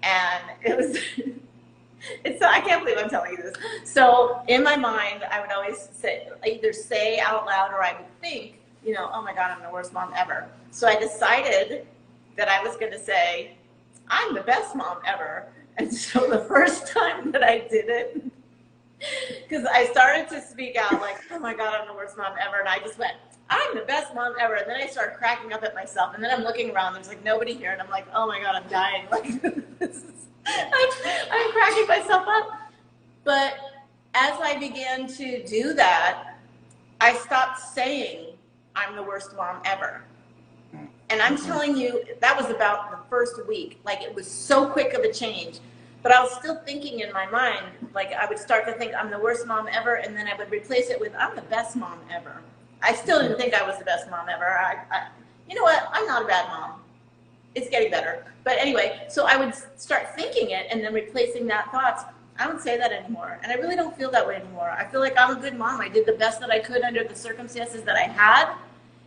Speaker 2: And it was, I can't believe I'm telling you this. So in my mind, I would always either say out loud, or I would think, you know, oh my God, I'm the worst mom ever. So I decided that I was going to say, I'm the best mom ever. And so the first time that I did it, because I started to speak out like, oh my God, I'm the worst mom ever. And I just went, I'm the best mom ever. And then I start cracking up at myself. And then I'm looking around. There's like nobody here. And I'm like, oh my God, I'm dying. Like, I'm cracking myself up. But as I began to do that, I stopped saying I'm the worst mom ever. And I'm telling you, that was about the first week. Like, it was so quick of a change. But I was still thinking in my mind, like, I would start to think I'm the worst mom ever, and then I would replace it with I'm the best mom ever. I still didn't think I was the best mom ever. You know what? I'm not a bad mom. It's getting better. But anyway, so I would start thinking it and then replacing that thoughts. I don't say that anymore. And I really don't feel that way anymore. I feel like I'm a good mom. I did the best that I could under the circumstances that I had.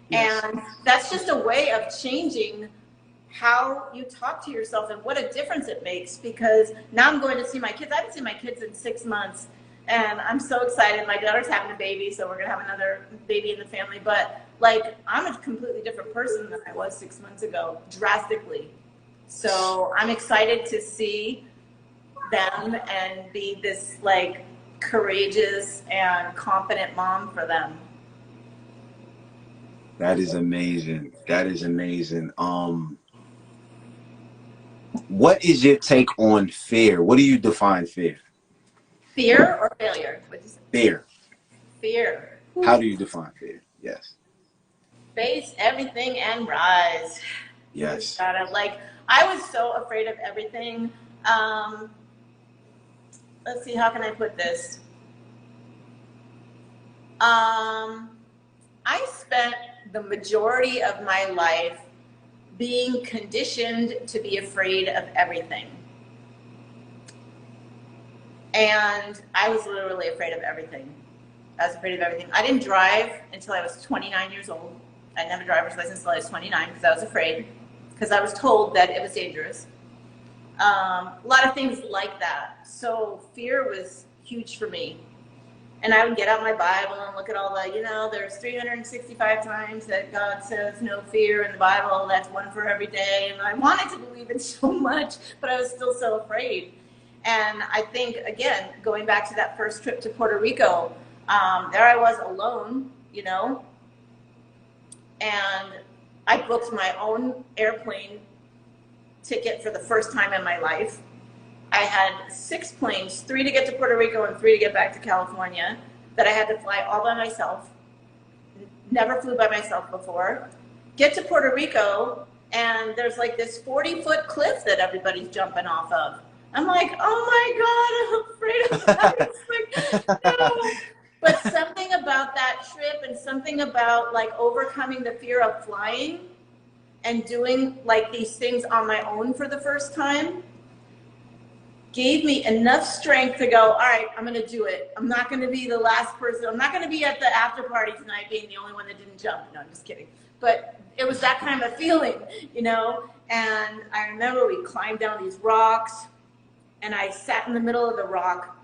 Speaker 2: Yes. And that's just a way of changing how you talk to yourself and what a difference it makes, because now I'm going to see my kids. I haven't seen my kids in 6 months, and I'm so excited. My daughter's having a baby, so we're going to have another baby in the family. But, like, I'm a completely different person than I was 6 months ago, drastically. So I'm excited to see them and be this, like, courageous and confident mom for them.
Speaker 1: That is amazing. That is amazing. What is your take on fear? What do you define fear?
Speaker 2: Fear or failure? What'd you say?
Speaker 1: Fear.
Speaker 2: Fear.
Speaker 1: How do you define fear? Yes.
Speaker 2: Face everything and rise.
Speaker 1: Yes.
Speaker 2: Like, I was so afraid of everything. Let's see, how can I put this? I spent the majority of my life being conditioned to be afraid of everything. And I was literally afraid of everything. I was afraid of everything. I didn't drive until I was 29 years old. I didn't have a driver's license until I was 29 because I was afraid, because I was told that it was dangerous. A lot of things like that. So fear was huge for me. And I would get out my Bible and look at all the, there's 365 times that God says no fear in the Bible. That's one for every day. And I wanted to believe it so much, but I was still so afraid. And I think, again, going back to that first trip to Puerto Rico, there I was alone, and I booked my own airplane ticket for the first time in my life. I had 6 planes, 3 to get to Puerto Rico and 3 to get back to California, that I had to fly all by myself. Never flew by myself before. Get to Puerto Rico, and there's like this 40-foot cliff that everybody's jumping off of. I'm like, oh my God, I'm afraid of that. It's like, no. But something about that trip and something about like overcoming the fear of flying and doing like these things on my own for the first time gave me enough strength to go, all right, I'm going to do it. I'm not going to be the last person. I'm not going to be at the after party tonight being the only one that didn't jump. No, I'm just kidding. But it was that kind of feeling, And I remember we climbed down these rocks, and I sat in the middle of the rock.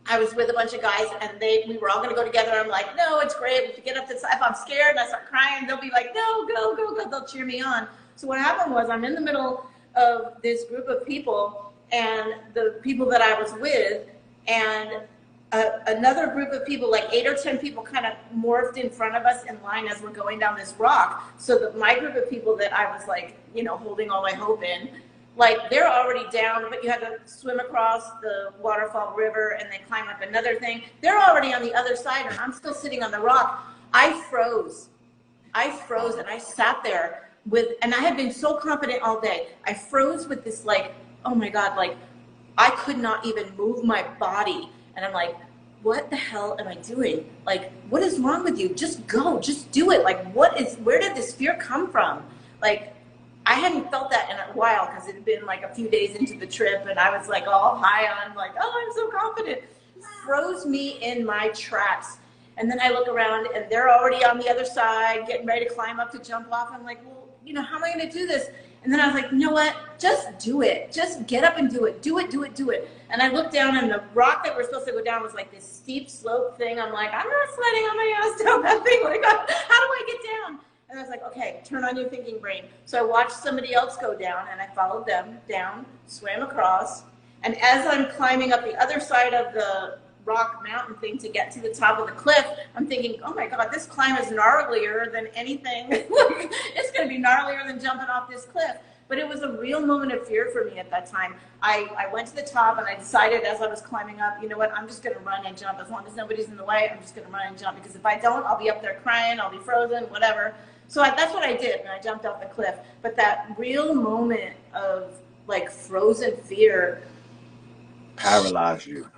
Speaker 2: I was with a bunch of guys, and we were all going to go together. I'm like, no, it's great. If you get up to, if I'm scared and I start crying, they'll be like, no, go, go, go. They'll cheer me on. So what happened was I'm in the middle of this group of people, and the people that I was with, and another group of people, like 8 or 10 people, kind of morphed in front of us in line as we're going down this rock. So that my group of people that I was like, holding all my hope in, like they're already down, but you had to swim across the waterfall river and then climb up another thing. They're already on the other side, and I'm still sitting on the rock. I froze, and I sat there and I had been so confident all day. I froze with this like, oh my God, like I could not even move my body. And I'm like, what the hell am I doing? Like, what is wrong with you? Just go, just do it. Like, where did this fear come from? Like, I hadn't felt that in a while because it had been like a few days into the trip, and I was like all high on like, oh, I'm so confident. Froze me in my tracks. And then I look around and they're already on the other side, getting ready to climb up to jump off. I'm like, well, how am I going to do this? And then I was like, you know what? Just do it. Just get up and do it. Do it, do it, do it. And I looked down, and the rock that we're supposed to go down was like this steep slope thing. I'm like, I'm not sliding on my ass down that thing. Like, how do I get down? And I was like, okay, turn on your thinking brain. So I watched somebody else go down, and I followed them down, swam across. And as I'm climbing up the other side of rock mountain thing to get to the top of the cliff, I'm thinking, oh my God, this climb is gnarlier than anything. It's going to be gnarlier than jumping off this cliff. But it was a real moment of fear for me at that time. I went to the top and I decided as I was climbing up, you know what, I'm just going to run and jump. As long as nobody's in the way, I'm just going to run and jump. Because if I don't, I'll be up there crying, I'll be frozen, whatever. So that's what I did, and I jumped off the cliff. But that real moment of like frozen fear
Speaker 1: Paralyzed you.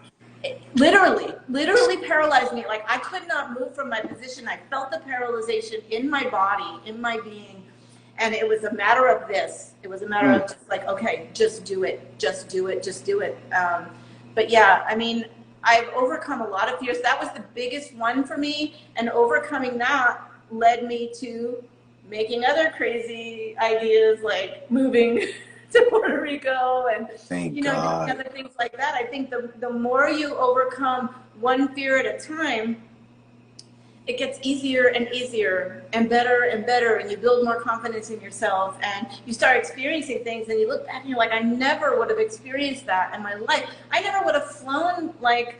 Speaker 2: Literally paralyzed me. Like I could not move from my position. I felt the paralyzation in my body, in my being. And it was a matter of this. It was a matter of just like, okay, just do it, just do it, just do it. But yeah, I mean, I've overcome a lot of fears. That was the biggest one for me. And overcoming that led me to making other crazy ideas like moving to Puerto Rico and
Speaker 1: Thank
Speaker 2: doing
Speaker 1: God.
Speaker 2: other things like that. I think the more you overcome one fear at a time, it gets easier and easier and better, and you build more confidence in yourself, and you start experiencing things, and you look back and you're like, I never would have experienced that in my life. I never would have flown like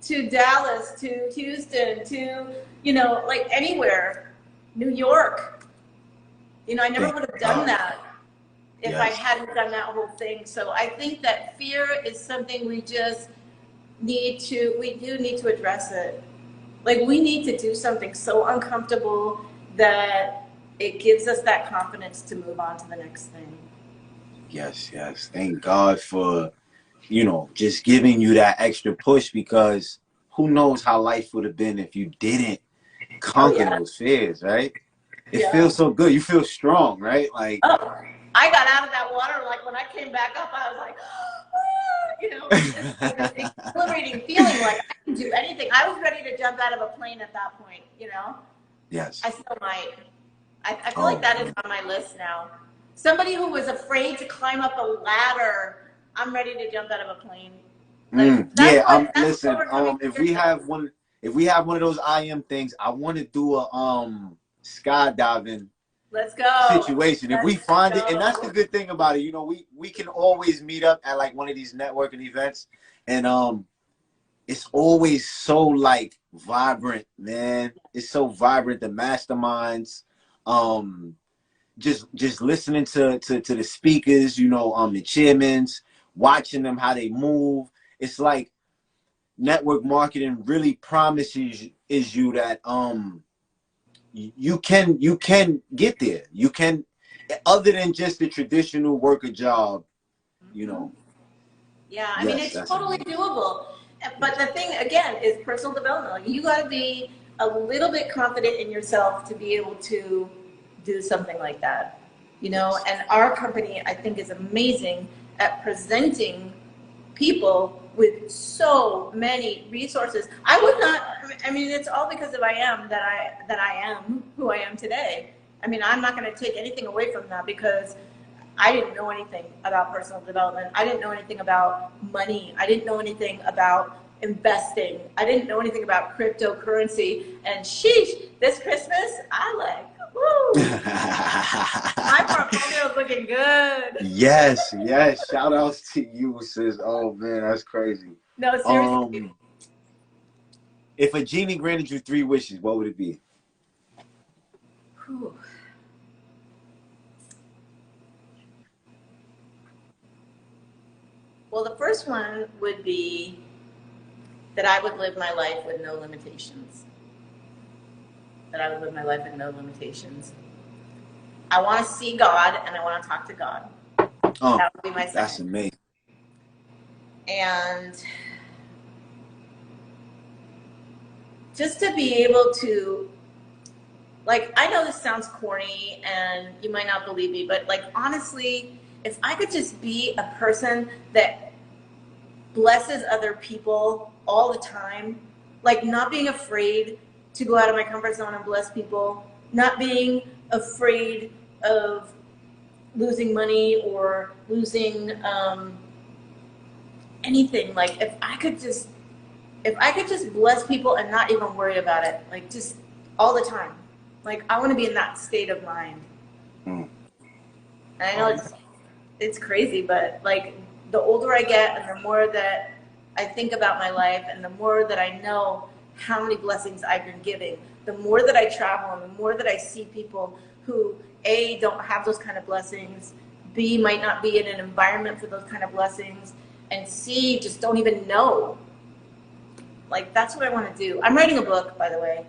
Speaker 2: to Dallas, to Houston, to, like anywhere, New York. I never would have done that if I hadn't done that whole thing. So I think that fear is something we do need to address it. Like we need to do something so uncomfortable that it gives us that confidence to move on to the next thing.
Speaker 1: Yes. Thank God for, just giving you that extra push, because who knows how life would have been if you didn't conquer those fears, right? It feels so good. You feel strong, right? Like,
Speaker 2: I got out of that water. Like when I came back up, I was like, just this exhilarating feeling like I can do anything. I was ready to jump out of a plane at that point,
Speaker 1: Yes.
Speaker 2: I still might. I feel like that is on my list now. Somebody who was afraid to climb up a ladder, I'm ready to jump out of a plane. Like,
Speaker 1: listen, if we have one of those IM things, I want to do a skydiving
Speaker 2: let's go
Speaker 1: situation. If we find it, and that's the good thing about it, we can always meet up at like one of these networking events, and it's always so like vibrant, man. It's so vibrant. The masterminds, just listening to the speakers, the chairmans, watching them how they move. It's like network marketing really promises you that you can get there. You can, other than just the traditional worker job,
Speaker 2: Yeah, I mean, it's totally doable. But the thing, again, is personal development. You got to be a little bit confident in yourself to be able to do something like that. And our company, I think, is amazing at presenting people with so many resources. It's all because of that I am who I am today. I mean, I'm not going to take anything away from that, because I didn't know anything about personal development. I didn't know anything about money. I didn't know anything about investing. I didn't know anything about cryptocurrency. And sheesh, this Christmas, woo! My portfolio is looking good.
Speaker 1: Yes. Shout outs to you, sis. Oh man, that's crazy.
Speaker 2: No, seriously.
Speaker 1: If a genie granted you 3 wishes, what would it be?
Speaker 2: Whew. Well, the first one would be that I would live my life with no limitations. I want to see God, and I want to talk to God. That would be my second.
Speaker 1: That's amazing.
Speaker 2: And just to be able to, like, I know this sounds corny and you might not believe me, but like, honestly, if I could just be a person that blesses other people all the time, like not being afraid to go out of my comfort zone and bless people, not being afraid of losing money or losing anything. Like if I could just bless people and not even worry about it, like just all the time. Like I want to be in that state of mind. And I know it's crazy, but like the older I get and the more that I think about my life, and the more that I know how many blessings I've been giving, the more that I travel and the more that I see people who, A, don't have those kind of blessings, B, might not be in an environment for those kind of blessings, and C, just don't even know. Like, that's what I want to do. I'm writing a book, by the way.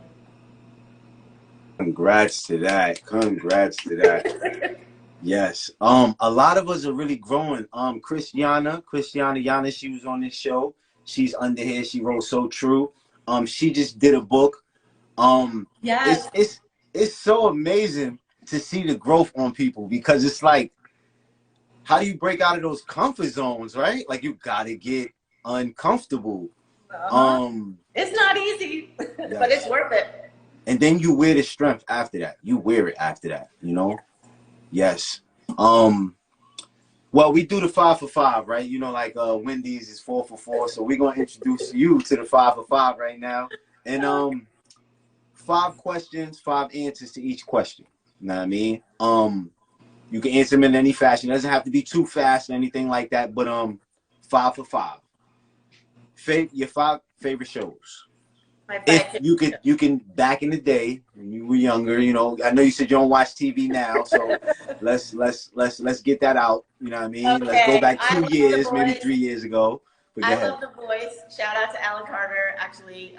Speaker 1: Congrats to that. Congrats to that. Yes. A lot of us are really growing. Christiana, Yana, she was on this show. She's under here. She wrote So True. She just did a book.
Speaker 2: Yes.
Speaker 1: It's so amazing to see the growth on people, because it's like, how do you break out of those comfort zones, right? Like, you gotta get uncomfortable.
Speaker 2: It's not easy,
Speaker 1: Yes.
Speaker 2: but it's worth it.
Speaker 1: And then you wear the strength after that. You wear it after that, you know? Yes. Well, we do the 5 for 5, right? You know, like Wendy's is 4 for 4. So we're gonna introduce you to the 5 for 5 right now. And 5 questions, 5 answers to each question. You know what I mean? You can answer them in any fashion. It doesn't have to be too fast or anything like that, but 5 for 5. Your 5 favorite shows. If you can, back in the day when you were younger, you know, I know you said you don't watch TV now, so let's get that out. You know what I mean?
Speaker 2: Okay.
Speaker 1: Let's go back 2 years, maybe 3 years ago. But
Speaker 2: I love The Voice. Shout out to Alan Carter. Actually,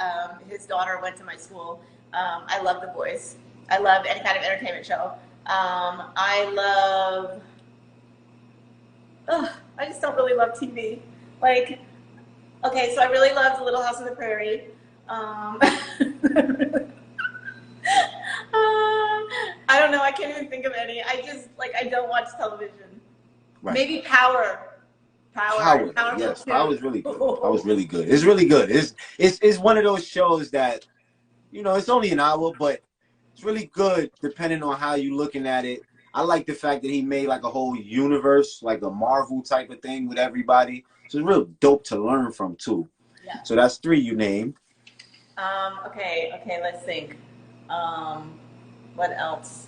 Speaker 2: his daughter went to my school. I love The Voice. I love any kind of entertainment show. I love. I just don't really love TV. Like, okay, so I really loved Little House on the Prairie. I don't know. I can't even think of any. I just, like, I don't watch television. Right. Maybe Power.
Speaker 1: Power. Yes, Power is really good. Power was really good. It's really good. It's one of those shows that, you know, it's only an hour, but it's really good depending on how you're looking at it. I like the fact that he made like a whole universe, like a Marvel type of thing with everybody. So it's real dope to learn from too. Yeah. So that's 3 you named.
Speaker 2: Okay, let's think. What else?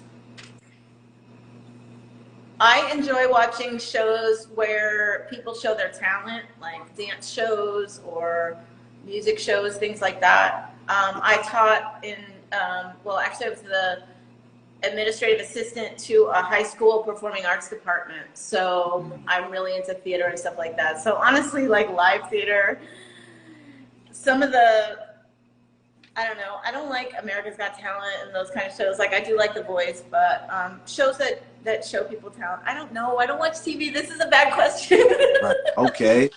Speaker 2: I enjoy watching shows where people show their talent, like dance shows or music shows, things like that. I taught in, well, actually I was the administrative assistant to a high school performing arts department. So I'm really into theater and stuff like that. So honestly, like live theater, some of the, I don't know, I don't like America's Got Talent and those kind of shows. Like, I do like The Voice, but shows that show people talent, I don't know. I don't watch TV. This is a bad question.
Speaker 1: Right. Okay.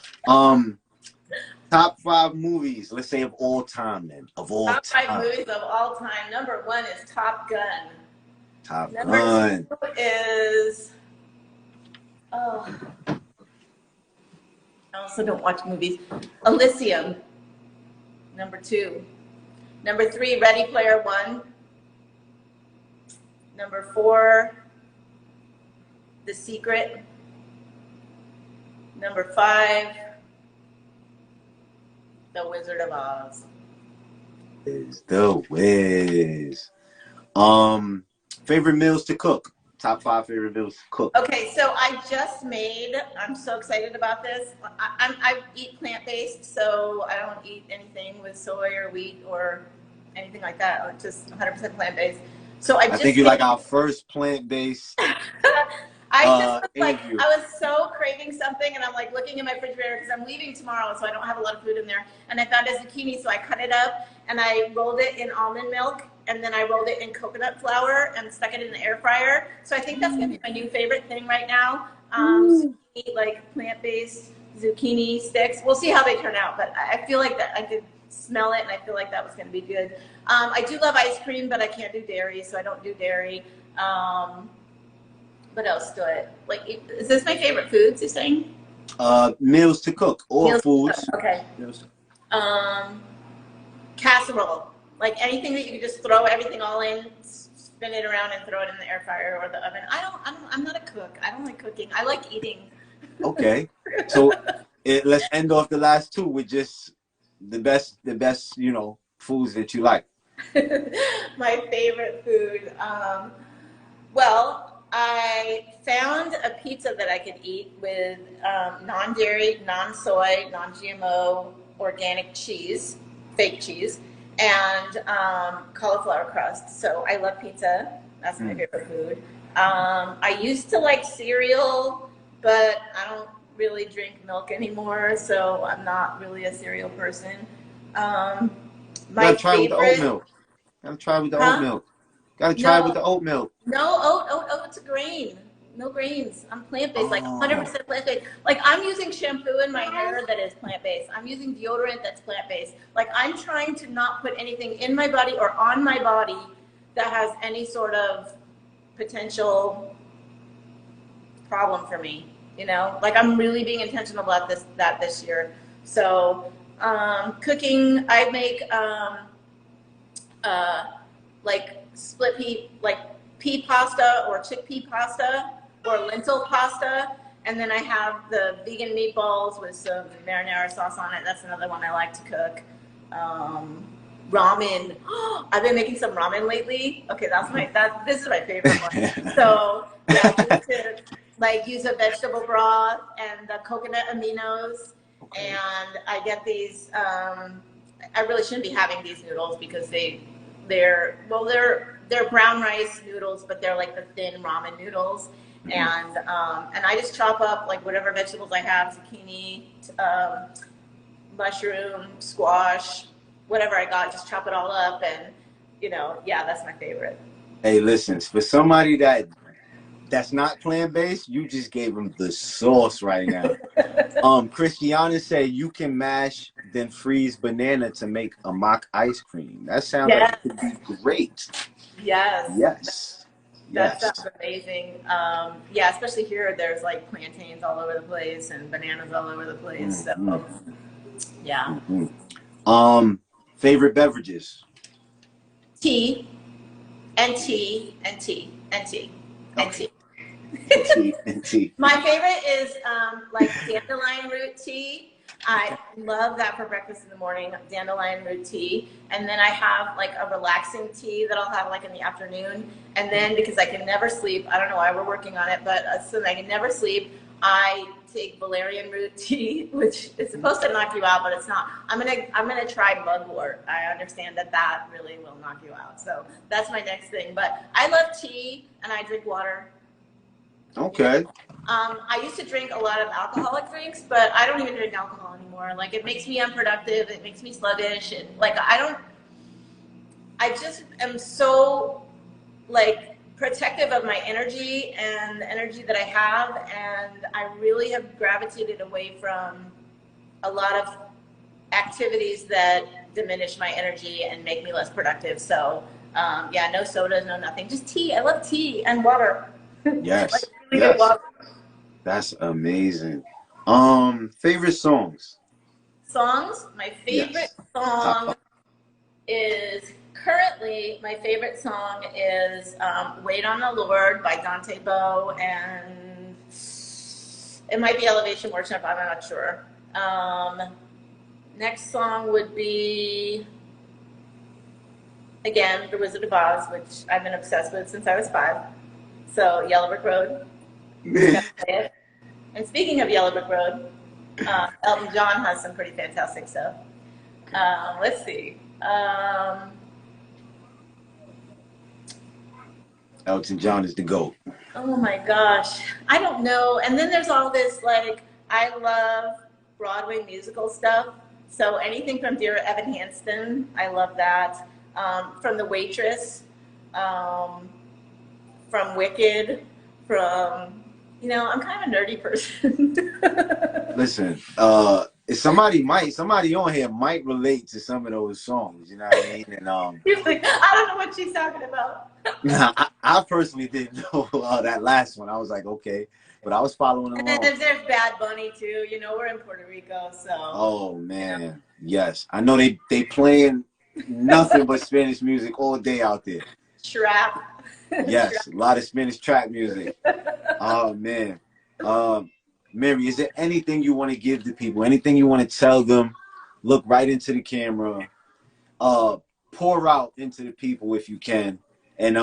Speaker 1: Top 5 movies, let's say of all time then. Of all
Speaker 2: Top
Speaker 1: time.
Speaker 2: 5 movies of all time. Number 1 is Top Gun.
Speaker 1: Top Gun.
Speaker 2: Number 2 is, I also don't watch movies. Elysium. Number 2. Number 3, Ready Player One. Number 4, The Secret. Number 5, The Wizard of Oz.
Speaker 1: Is The Wiz. Favorite meals to cook. Top 5 favorite meals to cook.
Speaker 2: Okay, so I just made, I'm so excited about this. I eat plant-based, so I don't eat anything with soy or wheat or anything like that. I'm just 100% plant-based. So I
Speaker 1: think you're like our first plant-based
Speaker 2: I just was like,
Speaker 1: interview.
Speaker 2: I was so craving something, and I'm like looking in my refrigerator because I'm leaving tomorrow, so I don't have a lot of food in there. And I found a zucchini, so I cut it up and I rolled it in almond milk, and then I rolled it in coconut flour and stuck it in the air fryer. So I think that's gonna be my new favorite thing right now. Zucchini, like plant-based zucchini sticks. We'll see how they turn out, but I feel like that I could smell it, and I feel like that was gonna be good. I do love ice cream, but I can't do dairy, so I don't do dairy. What else do I like? Is this my favorite foods? You're saying?
Speaker 1: Meals to cook or
Speaker 2: Meals
Speaker 1: foods.
Speaker 2: Okay. Casserole, like anything that you can just throw everything all in, spin it around, and throw it in the air fryer or the oven. I'm not a cook. I don't like cooking. I like eating.
Speaker 1: Okay, so let's end off the last 2 with just the best, you know, foods that you like.
Speaker 2: My favorite food. Well, I found a pizza that I could eat with non-dairy, non-soy, non-GMO, organic cheese, fake cheese, and cauliflower crust. So I love pizza. That's my favorite food. I used to like cereal, but I don't really drink milk anymore, so I'm not really a cereal person. Um, my
Speaker 1: Gotta try with the oat
Speaker 2: favorite,
Speaker 1: milk. Gotta try with the oat
Speaker 2: huh?
Speaker 1: milk. Gotta try with
Speaker 2: No,
Speaker 1: the oat milk.
Speaker 2: no, oat's a grain. No grains. I'm plant-based, like
Speaker 1: Oh,
Speaker 2: 100% plant-based. Like I'm using shampoo in my hair that is plant-based. I'm using deodorant that's plant-based. Like I'm trying to not put anything in my body or on my body that has any sort of potential problem for me. You know, like I'm really being intentional about this year. So, cooking, I make uh, like split pea, like pea pasta or chickpea pasta or lentil pasta. And then I have the vegan meatballs with some marinara sauce on it. That's another one I like to cook. Ramen. I've been making some ramen lately. Okay, this is my favorite one. So yeah, just to like use a vegetable broth and the coconut aminos.
Speaker 1: okay.
Speaker 2: And I get these. I really shouldn't be having these noodles because they're brown rice noodles, but they're like the thin ramen noodles. And I just chop up like whatever vegetables I have, zucchini, mushroom, squash, whatever I got, just chop it all up, and yeah, that's my favorite.
Speaker 1: Hey, listen, for somebody that's not plant-based, you just gave them the sauce right now. Christiana said you can mash then freeze banana to make a mock ice cream. That sounds like it
Speaker 2: Yes,
Speaker 1: could be great.
Speaker 2: yes,
Speaker 1: Yes.
Speaker 2: that
Speaker 1: Yes.
Speaker 2: sounds amazing. Yeah, especially here, there's like plantains all over the place and bananas all over the place.
Speaker 1: Mm-hmm.
Speaker 2: So yeah,
Speaker 1: Mm-hmm. Favorite beverages.
Speaker 2: tea and tea and tea and tea and
Speaker 1: Okay.
Speaker 2: tea.
Speaker 1: And tea and tea.
Speaker 2: My favorite is like dandelion root tea. I love that for breakfast in the morning, dandelion root tea. And then I have like a relaxing tea that I'll have like in the afternoon. And then because I can never sleep, I don't know why we're working on it, but so that I can never sleep, I take valerian root tea, which is supposed to knock you out, but it's not. I'm gonna try mugwort. I understand that really will knock you out. So that's my next thing. But I love tea and I drink water.
Speaker 1: Okay.
Speaker 2: I used to drink a lot of alcoholic drinks, but I don't even drink alcohol anymore. Like it makes me unproductive. It makes me sluggish, and like I just am so like protective of my energy and the energy that I have, and I really have gravitated away from a lot of activities that diminish my energy and make me less productive. So yeah, no sodas, no nothing, just tea. I love tea and water. Like
Speaker 1: Yes.
Speaker 2: really good
Speaker 1: Yes.
Speaker 2: water.
Speaker 1: That's amazing. Favorite songs.
Speaker 2: Songs. My favorite
Speaker 1: Yes. Top
Speaker 2: song
Speaker 1: five.
Speaker 2: is currently my favorite song is "Wait on the Lord" by Dante Bowe, and it might be Elevation Worship. I'm not sure. Next song would be again The Wizard of Oz, which I've been obsessed with since I was 5. So Yellow Brick Road. Just gotta say it. And speaking of Yellow Brick Road, Elton John has some pretty fantastic stuff. Let's see.
Speaker 1: Elton John is the GOAT.
Speaker 2: Oh my gosh, I don't know. And then there's all this like I love Broadway musical stuff. So anything from Dear Evan Hansen, I love that. From The Waitress, from Wicked, from I'm kind of a nerdy person.
Speaker 1: Listen, somebody on here might relate to some of those songs. You know what I mean? And
Speaker 2: He's like, I don't know what she's talking about.
Speaker 1: I personally didn't know that last one. I was like, okay, but I was following
Speaker 2: And then
Speaker 1: along.
Speaker 2: there's Bad Bunny too. We're in Puerto Rico, so
Speaker 1: Oh
Speaker 2: you know,
Speaker 1: man, yes, I know they playing nothing but Spanish music all day out there.
Speaker 2: trap.
Speaker 1: Yes, a lot of Spanish trap music. Oh man, um, Mary, is there anything you want to give to people? Anything you want to tell them? Look right into the camera. Pour out into the people if you can. And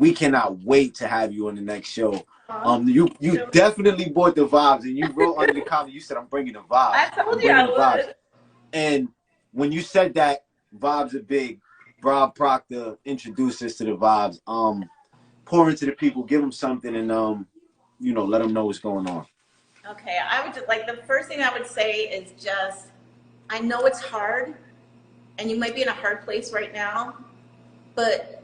Speaker 1: we cannot wait to have you on the next show.
Speaker 2: Aw.
Speaker 1: You definitely bought the vibes, and you wrote under the comment. You said, "I'm bringing the
Speaker 2: I
Speaker 1: vibes.
Speaker 2: told
Speaker 1: I'm
Speaker 2: you
Speaker 1: bringing
Speaker 2: I
Speaker 1: the vibes."
Speaker 2: would.
Speaker 1: And when you said that vibes are big, Rob Proctor introduced us to the vibes. Pour into the people, give them something, and let them know what's going on.
Speaker 2: Okay, I would just like the first thing I would say is just I know it's hard and you might be in a hard place right now, but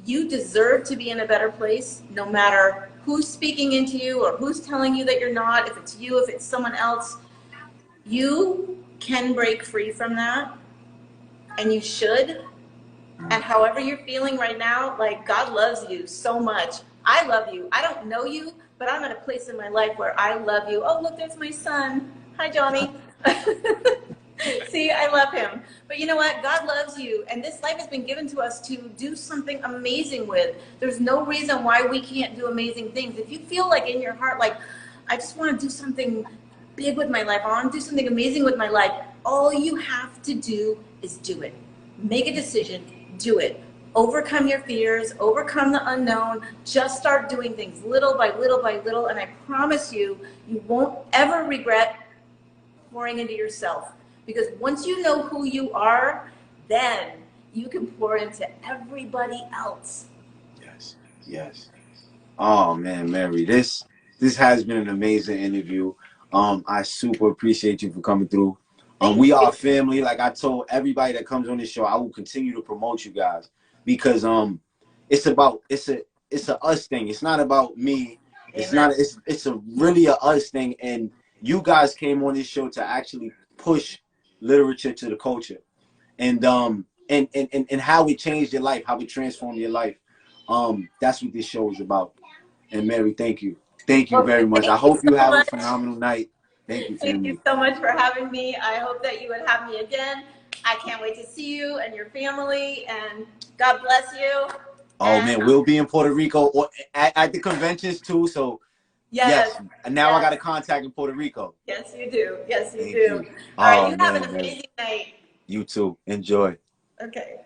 Speaker 2: you deserve to be in a better place no matter who's speaking into you or who's telling you that you're not, if it's you, if it's someone else. You can break free from that and you should. And however you're feeling right now, like God loves you so much. I love you. I don't know you, but I'm at a place in my life where I love you. Oh, look, there's my son. Hi, Johnny. See, I love him. But you know what? God loves you. And this life has been given to us to do something amazing with. There's no reason why we can't do amazing things. If you feel like in your heart, like, I just want to do something big with my life, I want to do something amazing with my life, all you have to do is do it. Make a decision. Do it. Overcome your fears, overcome the unknown, just start doing things little by little by little, and I promise you, you won't ever regret pouring into yourself. Because once you know who you are, then you can pour into everybody else.
Speaker 1: Yes, yes. Oh man, Mary, this has been an amazing interview. I super appreciate you for coming through.
Speaker 2: Thank
Speaker 1: We are
Speaker 2: you.
Speaker 1: family. Like I told everybody that comes on this show, I will continue to promote you guys because it's a us thing. It's not about me. It's
Speaker 2: Amen.
Speaker 1: not it's a really a us thing. And you guys came on this show to actually push literature to the culture and how it changed your life, how it transformed your life. That's what this show is about. And Mary, thank you. Thank you
Speaker 2: Well,
Speaker 1: very much. I
Speaker 2: thank you
Speaker 1: hope you
Speaker 2: so
Speaker 1: have a
Speaker 2: much.
Speaker 1: phenomenal night. Thank you,
Speaker 2: Thank you
Speaker 1: family.
Speaker 2: so much for having me. I hope that you would have me again. I can't wait to see you and your family, and God bless you.
Speaker 1: Oh
Speaker 2: And
Speaker 1: man, we'll be in Puerto Rico or at the conventions too. So
Speaker 2: yes,
Speaker 1: yes, and now I got
Speaker 2: yes,
Speaker 1: a contact in Puerto Rico.
Speaker 2: yes, you do. Yes, you
Speaker 1: Thank
Speaker 2: do.
Speaker 1: you.
Speaker 2: All right,
Speaker 1: Oh
Speaker 2: you have an
Speaker 1: man, Mary.
Speaker 2: amazing night.
Speaker 1: You too. Enjoy.
Speaker 2: Okay.